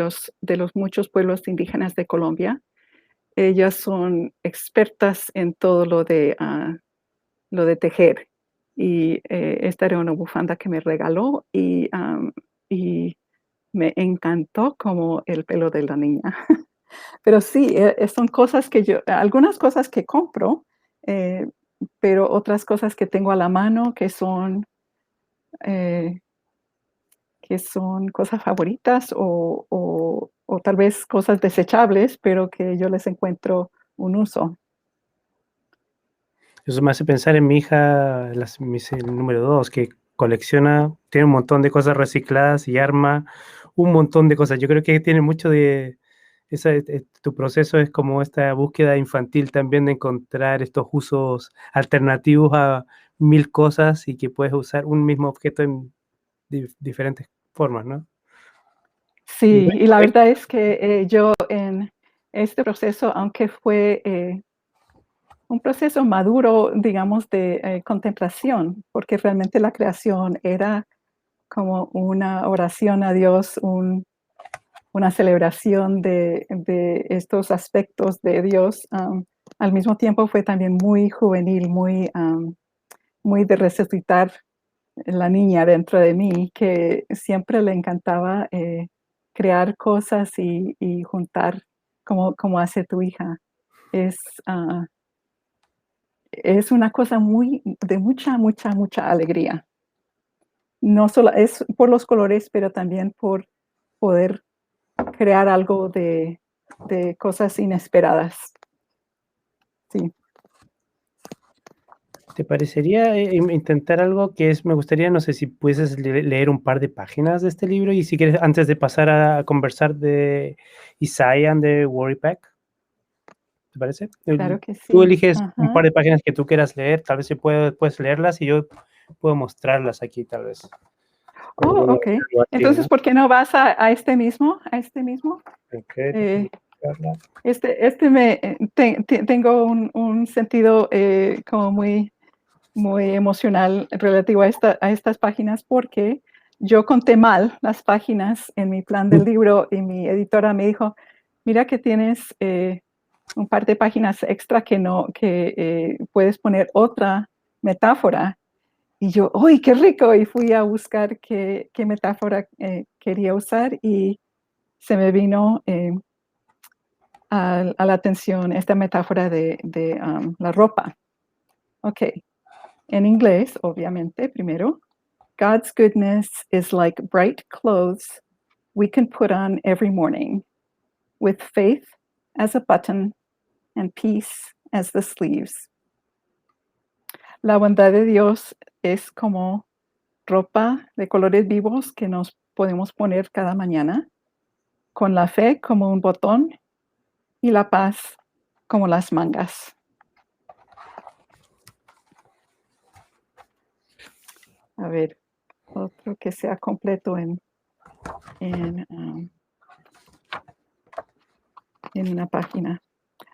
los muchos pueblos indígenas de Colombia. Ellas son expertas en todo lo de tejer. Y esta era una bufanda que me regaló y me encantó como el pelo de la niña. Pero sí, son cosas que algunas cosas que compro, eh, pero otras cosas que tengo a la mano eh, que son cosas favoritas o tal vez cosas desechables, pero que yo les encuentro un uso. Eso me hace pensar en mi hija, el número 2 que colecciona, tiene un montón de cosas recicladas y arma un montón de cosas. Yo creo que tiene mucho de tu proceso es como esta búsqueda infantil también de encontrar estos usos alternativos a mil cosas y que puedes usar un mismo objeto en diferentes formas, ¿no? Y Sí, bueno, y la verdad es que yo en este proceso, aunque fue un proceso maduro, digamos, de contemplación, porque realmente la creación era como una oración a Dios, una celebración de estos aspectos de Dios. Al mismo tiempo fue también muy juvenil, muy de resucitar la niña dentro de mí, que siempre le encantaba crear cosas y juntar como hace tu hija. Es, ah, es una cosa muy de mucha, mucha, mucha alegría. no solo es por los colores, pero también por poder crear algo de cosas inesperadas. Sí. ¿Te parecería intentar algo que es, me gustaría, no sé si pudieses leer un par de páginas de este libro y si quieres, antes de pasar a conversar de Isaiah and the Worry Pack, ¿te parece? Claro que Tú sí. eliges un Ajá. par de páginas que tú quieras leer, tal vez si puedes leerlas y yo puedo mostrarlas aquí, tal vez. De Oh, alguna okey. algo así, Entonces, ¿no? ¿por qué no vas a este mismo? ¿A este mismo? Okey, déjame Eh, buscarla. este me tengo un sentido, como muy emocional relativo a estas páginas, porque yo conté mal las páginas en mi plan del libro, y mi editora me dijo: "Mira que tienes, un par de páginas extra que puedes poner otra metáfora". Y yo, ¡uy, qué rico! Y fui a buscar qué metáfora, quería usar, y se me vino, a la atención esta metáfora de la ropa. Okey, en inglés, obviamente, primero. God's goodness is like bright clothes we can put on every morning, with faith as a button and peace as the sleeves. La bondad de Dios es como ropa de colores vivos que nos podemos poner cada mañana, con la fe como un botón y la paz como las mangas. A ver, otro que sea completo en, am, en una página.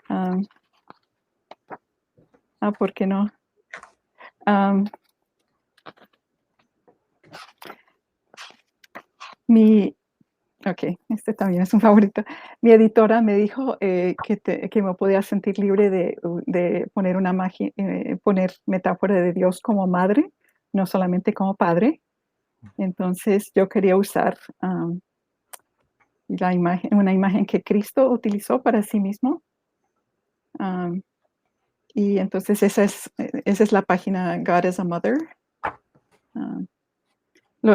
Am, ¿por qué no? Am, mi este también es un favorito. Mi editora me dijo, que me podía sentir libre de poner poner metáfora de Dios como madre, no solamente como padre. Entonces, yo quería usar, una imagen que Cristo utilizó para sí mismo. am, y entonces esa es la página God as a Mother. am,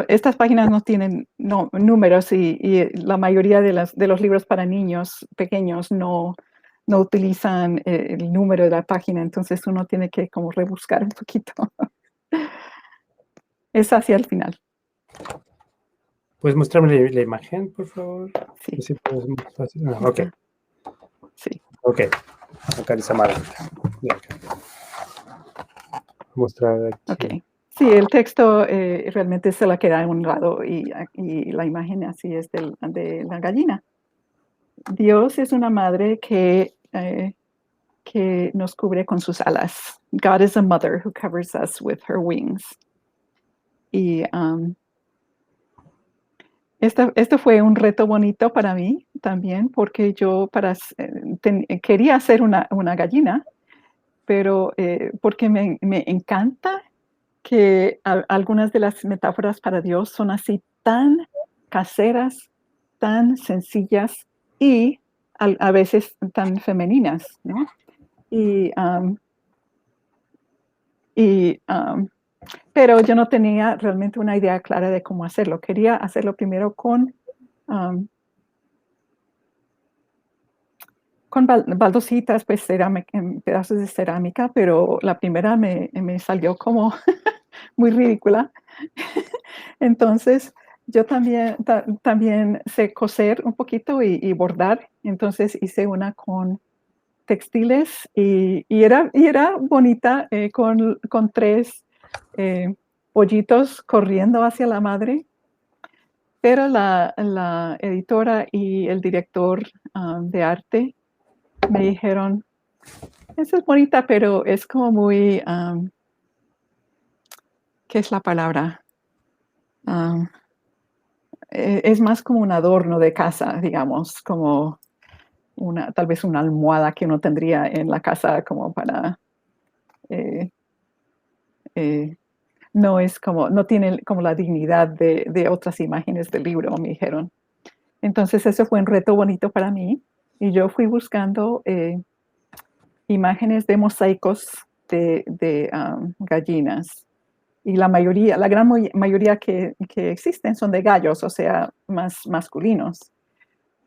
Estas páginas no tienen números, y la mayoría de los libros para niños pequeños no utilizan, el número de la página, entonces uno tiene que como rebuscar un poquito. Es hacia el final, ¿Puedes mostrarme la imagen, por favor? sí, Así es más fácil. Okey, esa, sí, okey. Acá dice amaranta. Ya, mostrar aquí. okey. Sí, el texto, realmente se la queda a un lado, y la imagen así es de la gallina. Dios es una madre que nos cubre con sus alas. God is a mother who covers us with her wings. Y esto fue un reto bonito para mí también, porque yo quería hacer una gallina, pero porque me encanta que algunas de las metáforas para Dios son así tan caseras, tan sencillas, y a veces tan femeninas, ¿no? Y, y pero yo no tenía realmente una idea clara de cómo hacerlo. Quería hacerlo primero am, con baldositas, pues pedazos de cerámica, pero la primera me salió como muy ridícula. Entonces, yo también sé coser un poquito y bordar. Entonces hice una con textiles, y era bonita, con tres, pollitos corriendo hacia la madre. Pero la editora y el director, de arte me dijeron: "Esa es bonita, pero es como muy", ¿qué es la palabra? Am, es más como un adorno de casa, digamos, como tal vez una almohada que uno tendría en la casa como para, eh eh, no tiene como la dignidad de otras imágenes del libro, me dijeron. Entonces, eso fue un reto bonito para mí, y yo fui buscando, imágenes de mosaicos de gallinas, y la gran mayoría que existen son de gallos, o sea, más masculinos.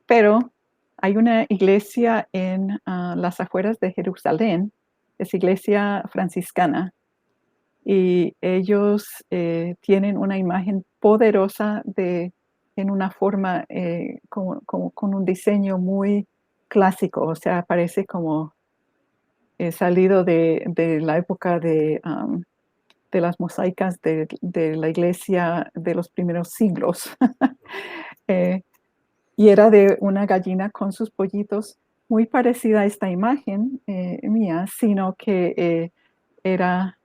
Pero hay una iglesia en las afueras de Jerusalén, es iglesia franciscana, y ellos tienen una imagen poderosa en una forma, con un diseño muy clásico, o sea, parece como salido de la época de las mosaicas de la iglesia de los primeros siglos. Eh, y era de una gallina con sus pollitos, muy parecida a esta imagen mía, sino que era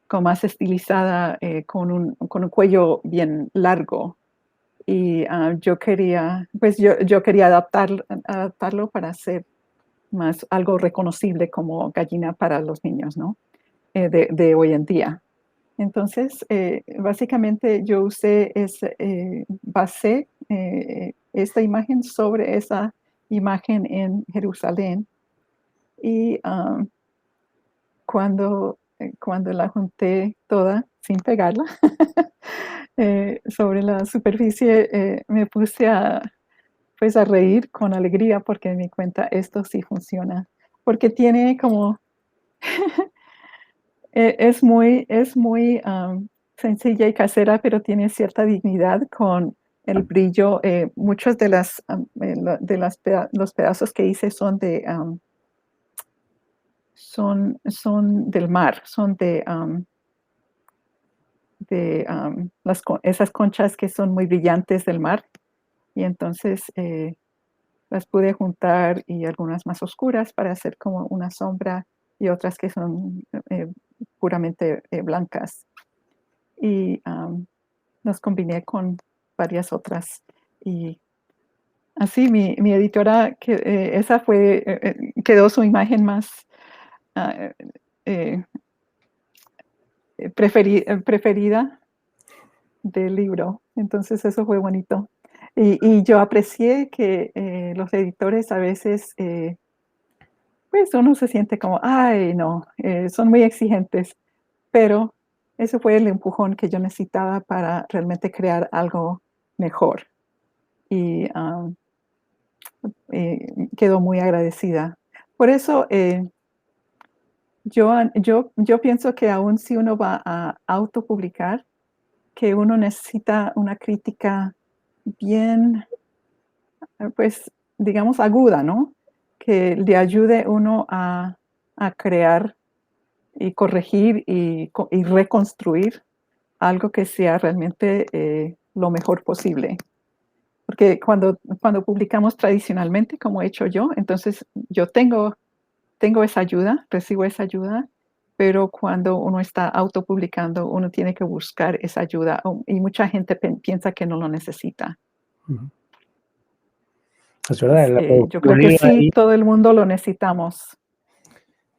como más estilizada, con un cuello bien largo. Y yo quería adaptarlo para hacer más algo reconocible como gallina para los niños, ¿no? De hoy en día. Entonces, básicamente yo basé esta imagen sobre esa imagen en Jerusalén y cuando la junté toda sin pegarla sobre la superficie, me puse pues a reír con alegría porque me di cuenta esto sí funciona, porque tiene como es muy sencilla y casera, pero tiene cierta dignidad con el brillo. Muchos de los pedazos que hice son del mar, son de esas conchas que son muy brillantes del mar. Y entonces las pude juntar y algunas más oscuras para hacer como una sombra y otras que son puramente blancas. Y los combiné con varias otras. Y así mi editora, esa quedó su imagen más ah, eh, preferida del libro. Entonces eso fue bonito. Y yo aprecié que los editores a veces, pues uno se siente como, ay, no, son muy exigentes, pero ese fue el empujón que yo necesitaba para realmente crear algo mejor. Y quedo muy agradecida. Por eso yo pienso que aun si uno va a autopublicar, que uno necesita una crítica bien, pues, digamos, aguda, ¿no? Que le ayude uno a crear y corregir y reconstruir algo que sea realmente lo mejor posible. Porque cuando publicamos tradicionalmente, como he hecho yo, entonces yo tengo esa ayuda, recibo esa ayuda, pero cuando uno está autopublicando, uno tiene que buscar esa ayuda y mucha gente piensa que no lo necesita. Ujú. Es verdad, Yo los creo que libros sí, ahí, todo el mundo lo necesitamos.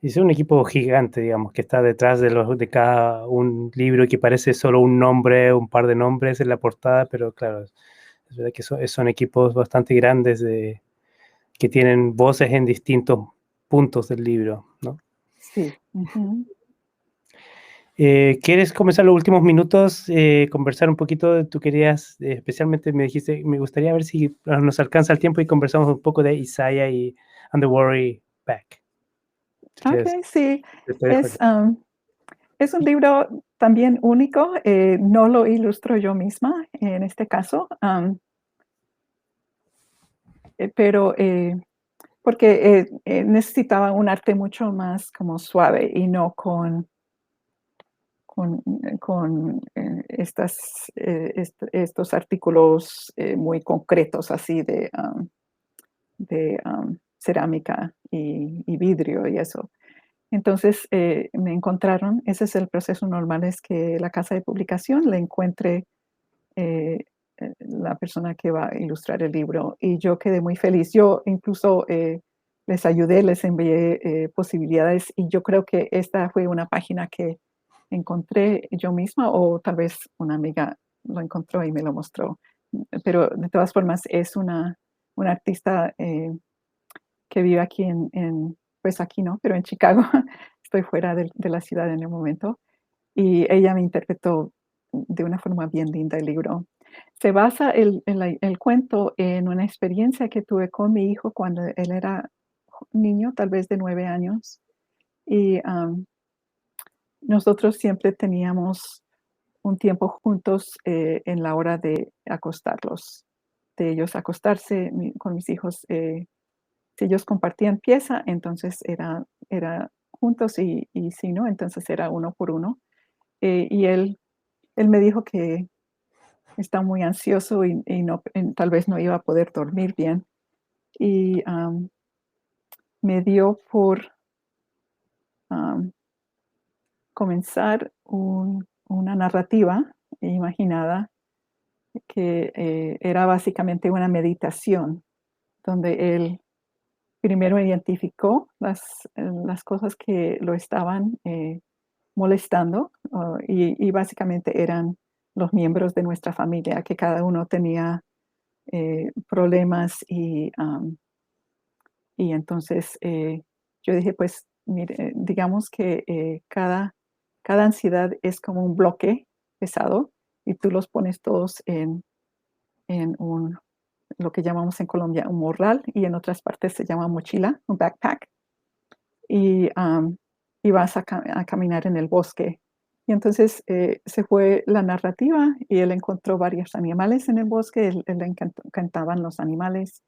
es un equipo gigante, digamos, que está detrás de cada un libro que parece solo un nombre, un par de nombres en la portada, pero claro, es verdad que son equipos bastante grandes que tienen voces en distintos puntos del libro, ¿no? Sí. Ujú. ¿Quieres comenzar los últimos minutos, conversar un poquito? Tú querías, especialmente me dijiste, me gustaría ver si nos alcanza el tiempo y conversamos un poco de Isaiah y And the Worry Back. Si Ok, quieres, sí. te dejo Es, aquí. um, es un libro también único. No lo ilustro yo misma en este caso, pero porque necesitaba un arte mucho más como suave y no con estos artículos muy concretos así de cerámica y vidrio y eso. Entonces me encontraron, ese es el proceso normal, es que la casa de publicación le encuentre eh, la persona que va a ilustrar el libro y yo quedé muy feliz. Yo incluso les ayudé, les envié posibilidades y yo creo que esta fue una página que encontré yo misma o tal vez una amiga lo encontró y me lo mostró. Pero de todas formas es una artista que vive aquí pues aquí no, pero en Chicago. Estoy fuera de la ciudad en el momento. y ella me interpretó de una forma bien linda el libro. Se basa el cuento en una experiencia que tuve con mi hijo cuando él era niño, tal vez de 9 años, y nosotros siempre teníamos un tiempo juntos en la hora de acostarlos, de ellos acostarse con mis hijos. Si ellos compartían pieza, entonces era juntos y si no, entonces era uno por uno. Y él me dijo que está muy ansioso y no, tal vez no iba a poder dormir bien. Y me dio por am, comenzar una narrativa imaginada que era básicamente una meditación, donde él primero identificó las cosas que lo estaban molestando, y básicamente eran los miembros de nuestra familia, que cada uno tenía problemas y entonces yo dije, pues, mire, digamos que cada ansiedad es como un bloque pesado y tú los pones todos en lo que llamamos en Colombia un morral y en otras partes se llama mochila, un backpack, y, y vas a caminar en el bosque. Y entonces se fue la narrativa y él encontró varios animales en el bosque, él le encantaban los animales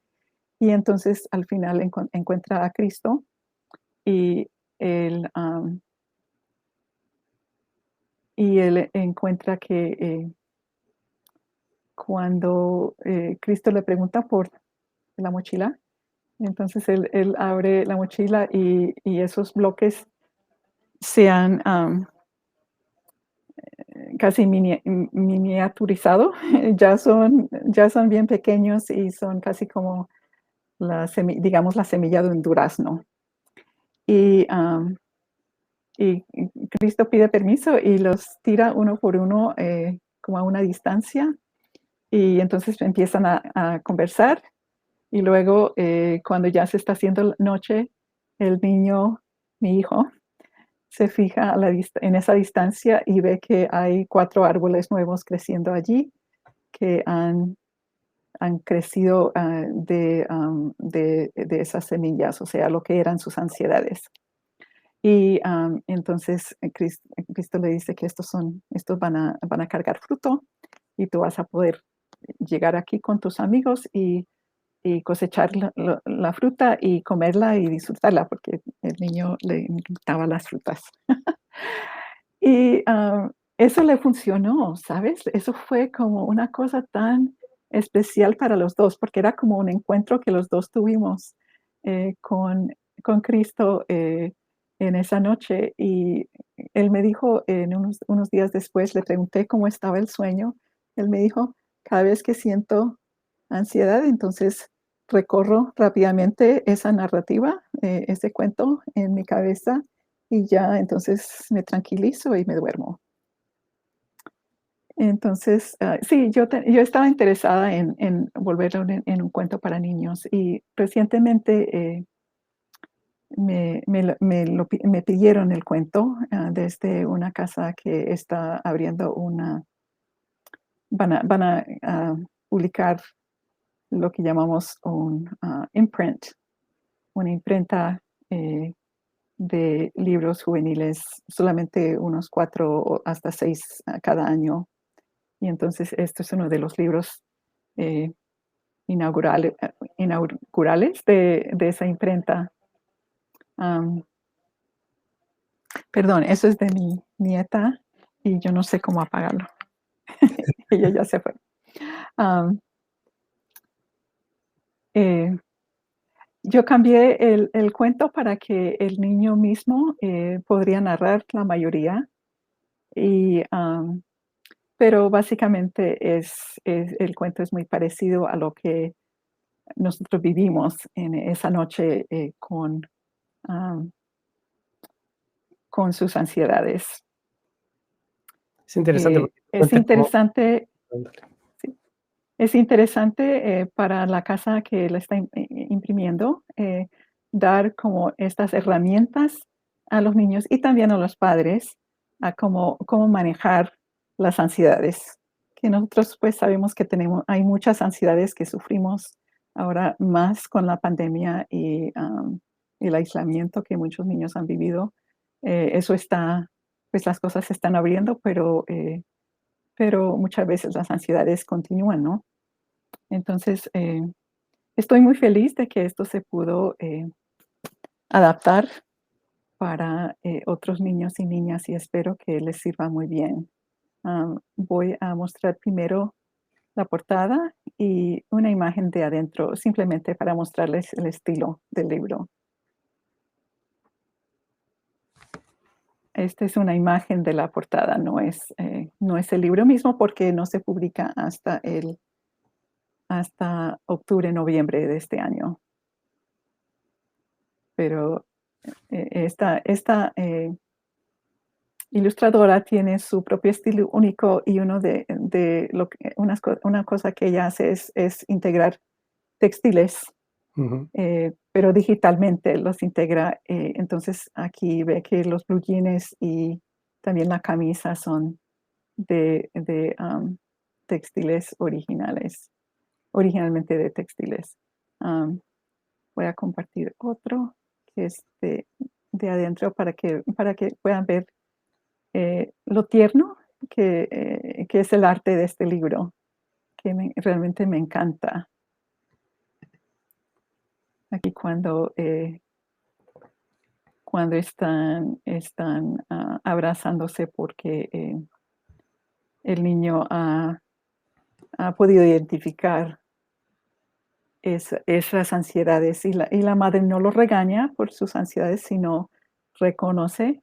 y entonces al final encuentra a Cristo y él, y él encuentra que cuando Cristo le pregunta por la mochila, entonces él abre la mochila y esos bloques se han casi miniaturizado, ya son bien pequeños y son casi como digamos, la semilla de un durazno. Y, y Cristo pide permiso y los tira uno por uno como a una distancia y entonces empiezan a conversar y luego cuando ya se está haciendo noche, el niño, mi hijo, se fija en esa distancia y ve que hay 4 árboles nuevos creciendo allí que han crecido de esas semillas, o sea, lo que eran sus ansiedades. Y entonces Cristo le dice que estos van a cargar fruto y tú vas a poder llegar aquí con tus amigos y cosechar la fruta y comerla y disfrutarla, porque el niño le encantaban las frutas. Y eso le funcionó, ¿sabes? Eso fue como una cosa tan especial para los dos, porque era como un encuentro que los dos tuvimos con Cristo en esa noche. Y él me dijo, en unos días después, le pregunté cómo estaba el sueño. Él me dijo, cada vez que siento ansiedad, entonces recorro rápidamente esa narrativa, ese cuento en mi cabeza y ya entonces me tranquilizo y me duermo. Entonces, sí, yo estaba interesada en volverlo en un cuento para niños y recientemente me pidieron el cuento desde una casa que está abriendo van a publicar lo que llamamos un imprint, una imprenta de libros juveniles, solamente unos 4 o hasta 6 cada año. Y entonces esto es uno de los libros eh, inaugurales de esa imprenta. Am, Perdón, eso es de mi nieta y yo no sé cómo apagarlo. Ella ya se fue. Am, eh, yo cambié el cuento para que el niño mismo podría narrar la mayoría, y, pero básicamente el cuento es muy parecido a lo que nosotros vivimos en esa noche am, con sus ansiedades. Es interesante porque te Es cuentas cómo. interesante, sí, es interesante para la casa que la está imprimiendo, dar como estas herramientas a los niños y también a los padres a cómo manejar las ansiedades. Que nosotros pues sabemos que hay muchas ansiedades que sufrimos ahora más con la pandemia y el aislamiento que muchos niños han vivido. Eso está, pues las cosas se están abriendo, pero muchas veces las ansiedades continúan, ¿no? Entonces, estoy muy feliz de que esto se pudo adaptar para otros niños y niñas y espero que les sirva muy bien. Voy a mostrar primero la portada y una imagen de adentro, simplemente para mostrarles el estilo del libro. Esta es una imagen de la portada, no es el libro mismo porque no se publica hasta octubre, noviembre de este año. Pero esta ilustradora tiene su propio estilo único y una cosa que ella hace es integrar textiles, Ujú. pero digitalmente los integra. Entonces aquí ve que los blue jeans y también la camisa son de textiles originalmente de textiles. Am, Voy a compartir otro que es de adentro para que puedan ver lo tierno que es el arte de este libro, que realmente me encanta. Aquí cuando están abrazándose porque el niño ha podido identificar esas ansiedades y la madre no lo regaña por sus ansiedades, sino reconoce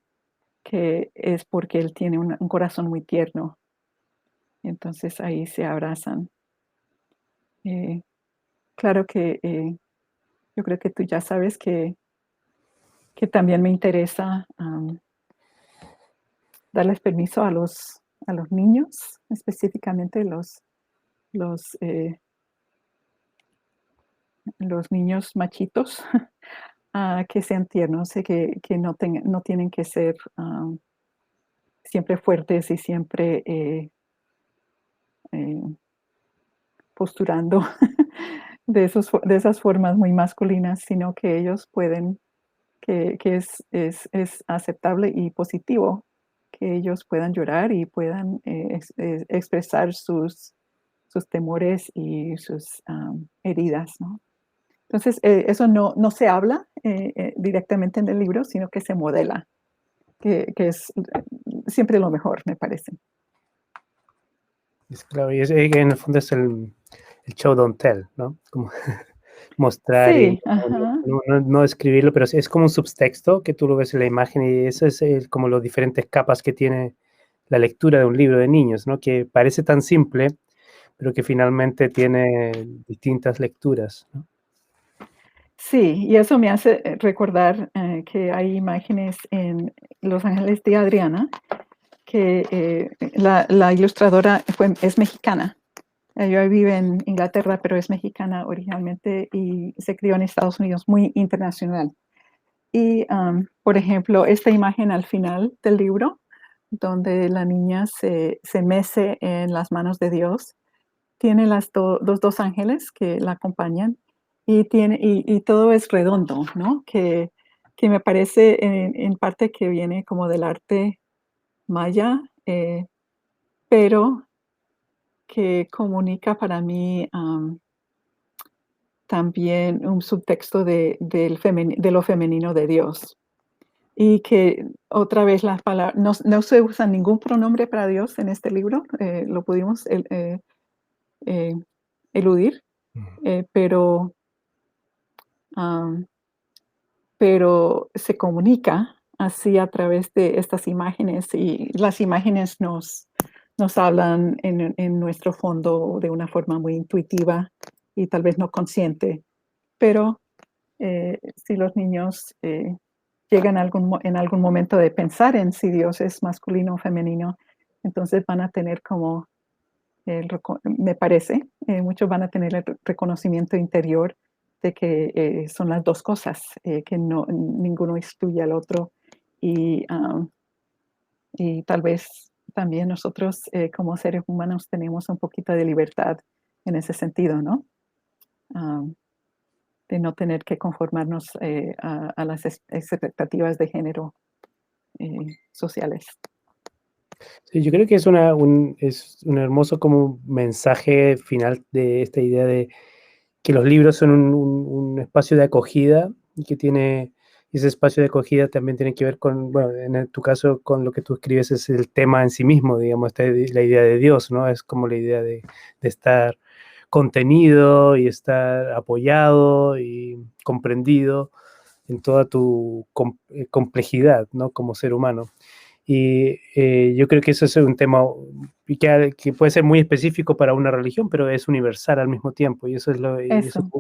que es porque él tiene un corazón muy tierno. Entonces ahí se abrazan. Eh, claro que yo creo que tú ya sabes que también me interesa darles permiso a los niños, específicamente los niños machitos, que sean tiernos y que no tienen que ser siempre fuertes y siempre eh, posturando de esas formas muy masculinas, sino que ellos pueden, que es aceptable y positivo que ellos puedan llorar y puedan expresar sus temores y sus heridas, ¿no? Entonces, eso no se habla directamente en el libro, sino que se modela, que es siempre lo mejor, me parece. Es claro, y en el fondo es el show don't tell, ¿no? Como mostrar y Sí, ajá. no escribirlo, pero es como un subtexto que tú lo ves en la imagen y eso es como las diferentes capas que tiene la lectura de un libro de niños, ¿no? Que parece tan simple, pero que finalmente tiene distintas lecturas, ¿no? Sí, y eso me hace recordar que hay imágenes en Los Ángeles de Adriana, que la ilustradora es mexicana. Ella vive en Inglaterra, pero es mexicana originalmente y se crió en Estados Unidos, muy internacional. Y, por ejemplo, esta imagen al final del libro, donde la niña se mece en las manos de Dios, tiene los dos ángeles que la acompañan y todo es redondo, ¿no? Que me parece en parte que viene como del arte maya, pero que comunica para mí también un subtexto de lo femenino de Dios. Y que otra vez las palabras, no se usa ningún pronombre para Dios en este libro, lo pudimos eh, eludir, Ujú. eh, pero, am, pero se comunica así a través de estas imágenes y las imágenes nos hablan en nuestro fondo de una forma muy intuitiva y tal vez no consciente, pero si los niños llegan en algún momento de pensar en si Dios es masculino o femenino, entonces van a tener como, me parece, muchos van a tener el reconocimiento interior de que son las dos cosas, que ninguno excluye al otro y Y tal vez también nosotros como seres humanos tenemos un poquito de libertad en ese sentido, ¿no? Ah, de no tener que conformarnos a las expectativas de género sociales. Sí, yo creo que es un hermoso como mensaje final de esta idea de que los libros son un espacio de acogida y que tiene ese espacio de acogida también tiene que ver con, bueno, tu caso, con lo que tú escribes es el tema en sí mismo, digamos, la idea de Dios, ¿no? Es como la idea de estar contenido y estar apoyado y comprendido en toda tu complejidad, ¿no? Como ser humano. Y yo creo que eso es un tema que puede ser muy específico para una religión, pero es universal al mismo tiempo. Eso, Y eso es lo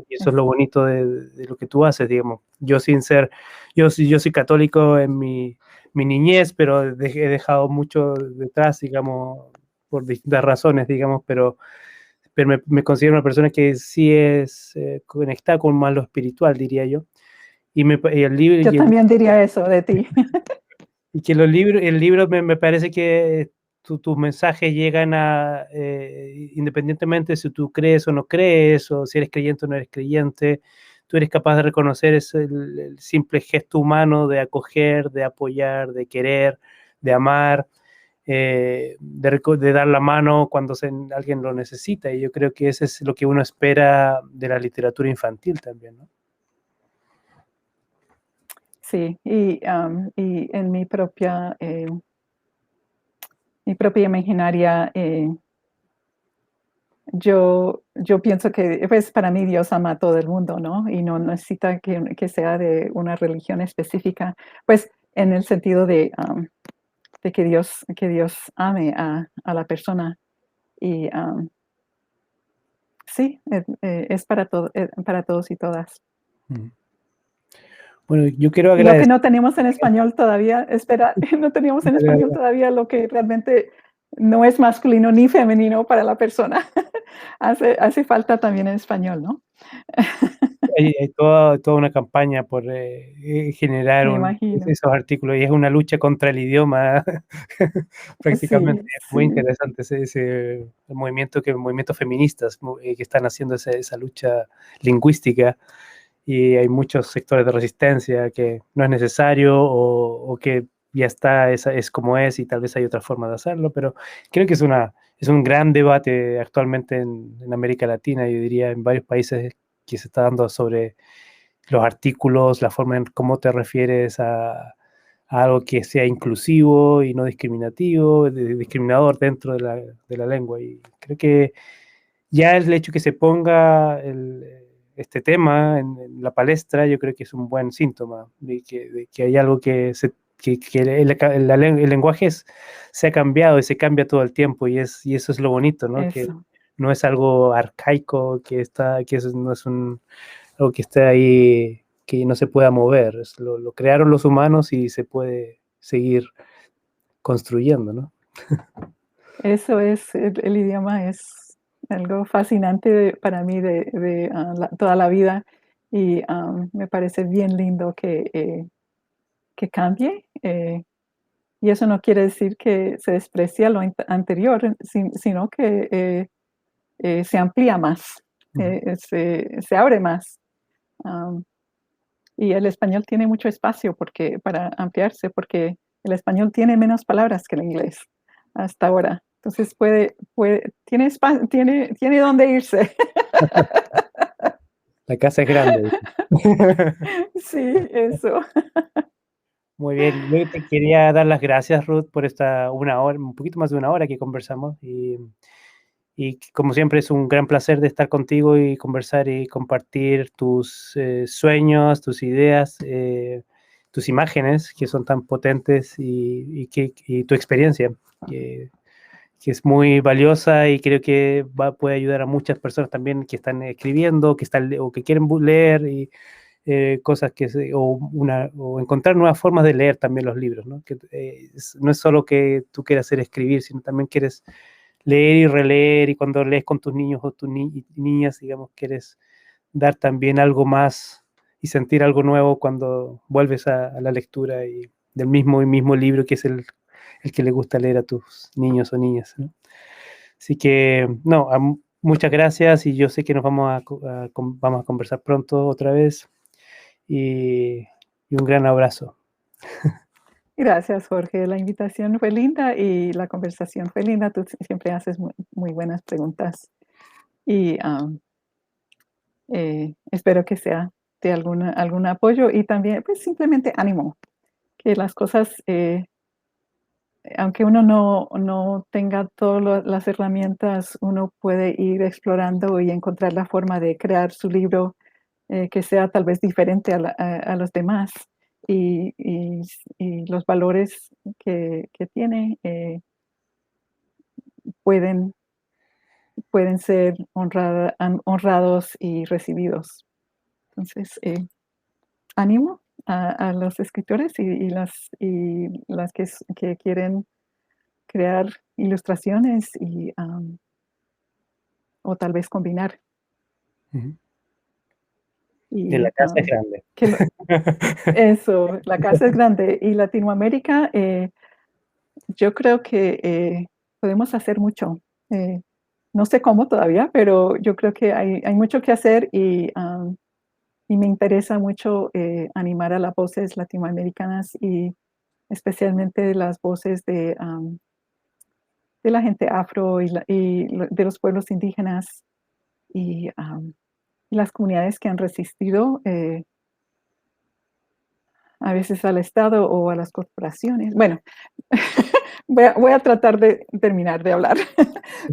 eso. bonito de lo que tú haces, digamos. Yo soy católico en mi niñez, pero he dejado mucho detrás, digamos, por distintas razones, digamos, pero me considero una persona que sí es conectada con más lo espiritual, diría yo. Y el libro, Yo también diría eso de ti. y que el libro me parece que tus mensajes llegan a, independientemente si tú crees o no crees, o si eres creyente o no eres creyente, tú eres capaz de reconocer el simple gesto humano de acoger, de apoyar, de querer, de amar, de dar la mano cuando alguien lo necesita. Y yo creo que eso es lo que uno espera de la literatura infantil también, ¿no? Sí, y en mi propia imaginaria, yo pienso que, pues, para mí Dios ama a todo el mundo, ¿no? Y no necesita que sea de una religión específica, pues, en el sentido de que Dios ame a la persona. Y, sí, es para todos y todas. Mm. Bueno, yo quiero Y lo que agradecer. no tenemos en español todavía, espera, no teníamos en español todavía lo que realmente no es masculino ni femenino para la persona. Hace falta también en español, ¿no? Hay toda una campaña por generar Me imagino. esos artículos y es una lucha contra el idioma prácticamente. Sí, Es muy sí, interesante ese movimientos feministas que están haciendo esa lucha lingüística y hay muchos sectores de resistencia que no es necesario o que ya está, es como es y tal vez hay otra forma de hacerlo, pero creo que es un gran debate actualmente en América Latina, yo diría en varios países que se está dando sobre los artículos, la forma en cómo te refieres a algo que sea inclusivo y no discriminativo, discriminador dentro de la lengua. Y creo que ya el hecho que se ponga este tema en la palestra, yo creo que es un buen síntoma de que hay algo que el lenguaje se ha cambiado y se cambia todo el tiempo y eso es lo bonito, ¿no? Que eso, no es algo arcaico, que eso no es algo que está ahí, que no se pueda mover. Lo crearon los humanos y se puede seguir construyendo, ¿no? eso es, el idioma es algo fascinante para mí toda la vida y me parece bien lindo que cambie. Y eso no quiere decir que se desprecia lo anterior, sino que se amplía más, Ujú. se abre más. Am, y el español tiene mucho espacio para ampliarse, porque el español tiene menos palabras que el inglés hasta ahora. Entonces tiene dónde irse. La casa es grande. Sí, eso. Muy bien, yo te quería dar las gracias, Ruth, por esta una hora, un poquito más de una hora que conversamos y como siempre es un gran placer de estar contigo y conversar y compartir tus sueños, tus ideas, tus imágenes que son tan potentes y tu experiencia, que, que es muy valiosa y creo que puede ayudar a muchas personas también que están escribiendo, o que quieren leer y cosas o encontrar nuevas formas de leer también los libros, ¿no? Que, no es solo que tú quieras hacer escribir, sino también quieres leer y releer y cuando lees con tus niños o tus niñas, digamos, quieres dar también algo más y sentir algo nuevo cuando vuelves a la lectura y del mismo libro que es el que le gusta leer a tus niños o niñas, ¿no? Así que, no, muchas gracias y yo sé que nos vamos a conversar pronto otra vez y, y un gran abrazo. Gracias, Jorge. La invitación fue linda y la conversación fue linda. Tú siempre haces muy buenas preguntas y espero que sea de algún apoyo y también, pues simplemente ánimo, que las cosas, aunque uno no tenga todas las herramientas, uno puede ir explorando y encontrar la forma de crear su libro que sea tal vez diferente a los demás y los valores que tiene pueden, pueden ser honrados y recibidos. Entonces, ánimo a los escritores y las que quieren crear ilustraciones o tal vez combinar. Ujú. Y la Y casa es grande. que eso, la casa es grande y Latinoamérica, yo creo que podemos hacer mucho. Eh, no sé cómo todavía, pero yo creo que hay mucho que hacer y me interesa mucho animar a las voces latinoamericanas y especialmente las voces de la gente afro de los pueblos indígenas y las comunidades que han resistido a veces al Estado o a las corporaciones. Bueno, voy a tratar de terminar de hablar,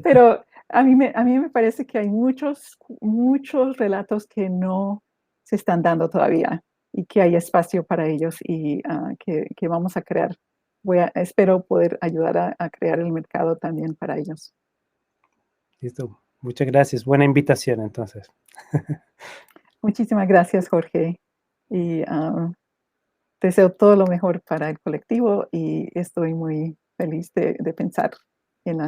pero a mí me parece que hay muchos relatos que no se están dando todavía y que hay espacio para ellos y que vamos a crear. Espero poder ayudar a crear el mercado también para ellos. Listo. Muchas gracias. Buena invitación, entonces. Muchísimas gracias, Jorge, y deseo todo lo mejor para el colectivo y estoy muy feliz de pensar en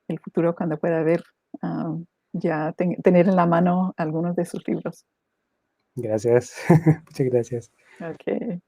el futuro cuando pueda ver, ah, ya tener en la mano algunos de sus libros. Gracias. Muchas gracias. Okay.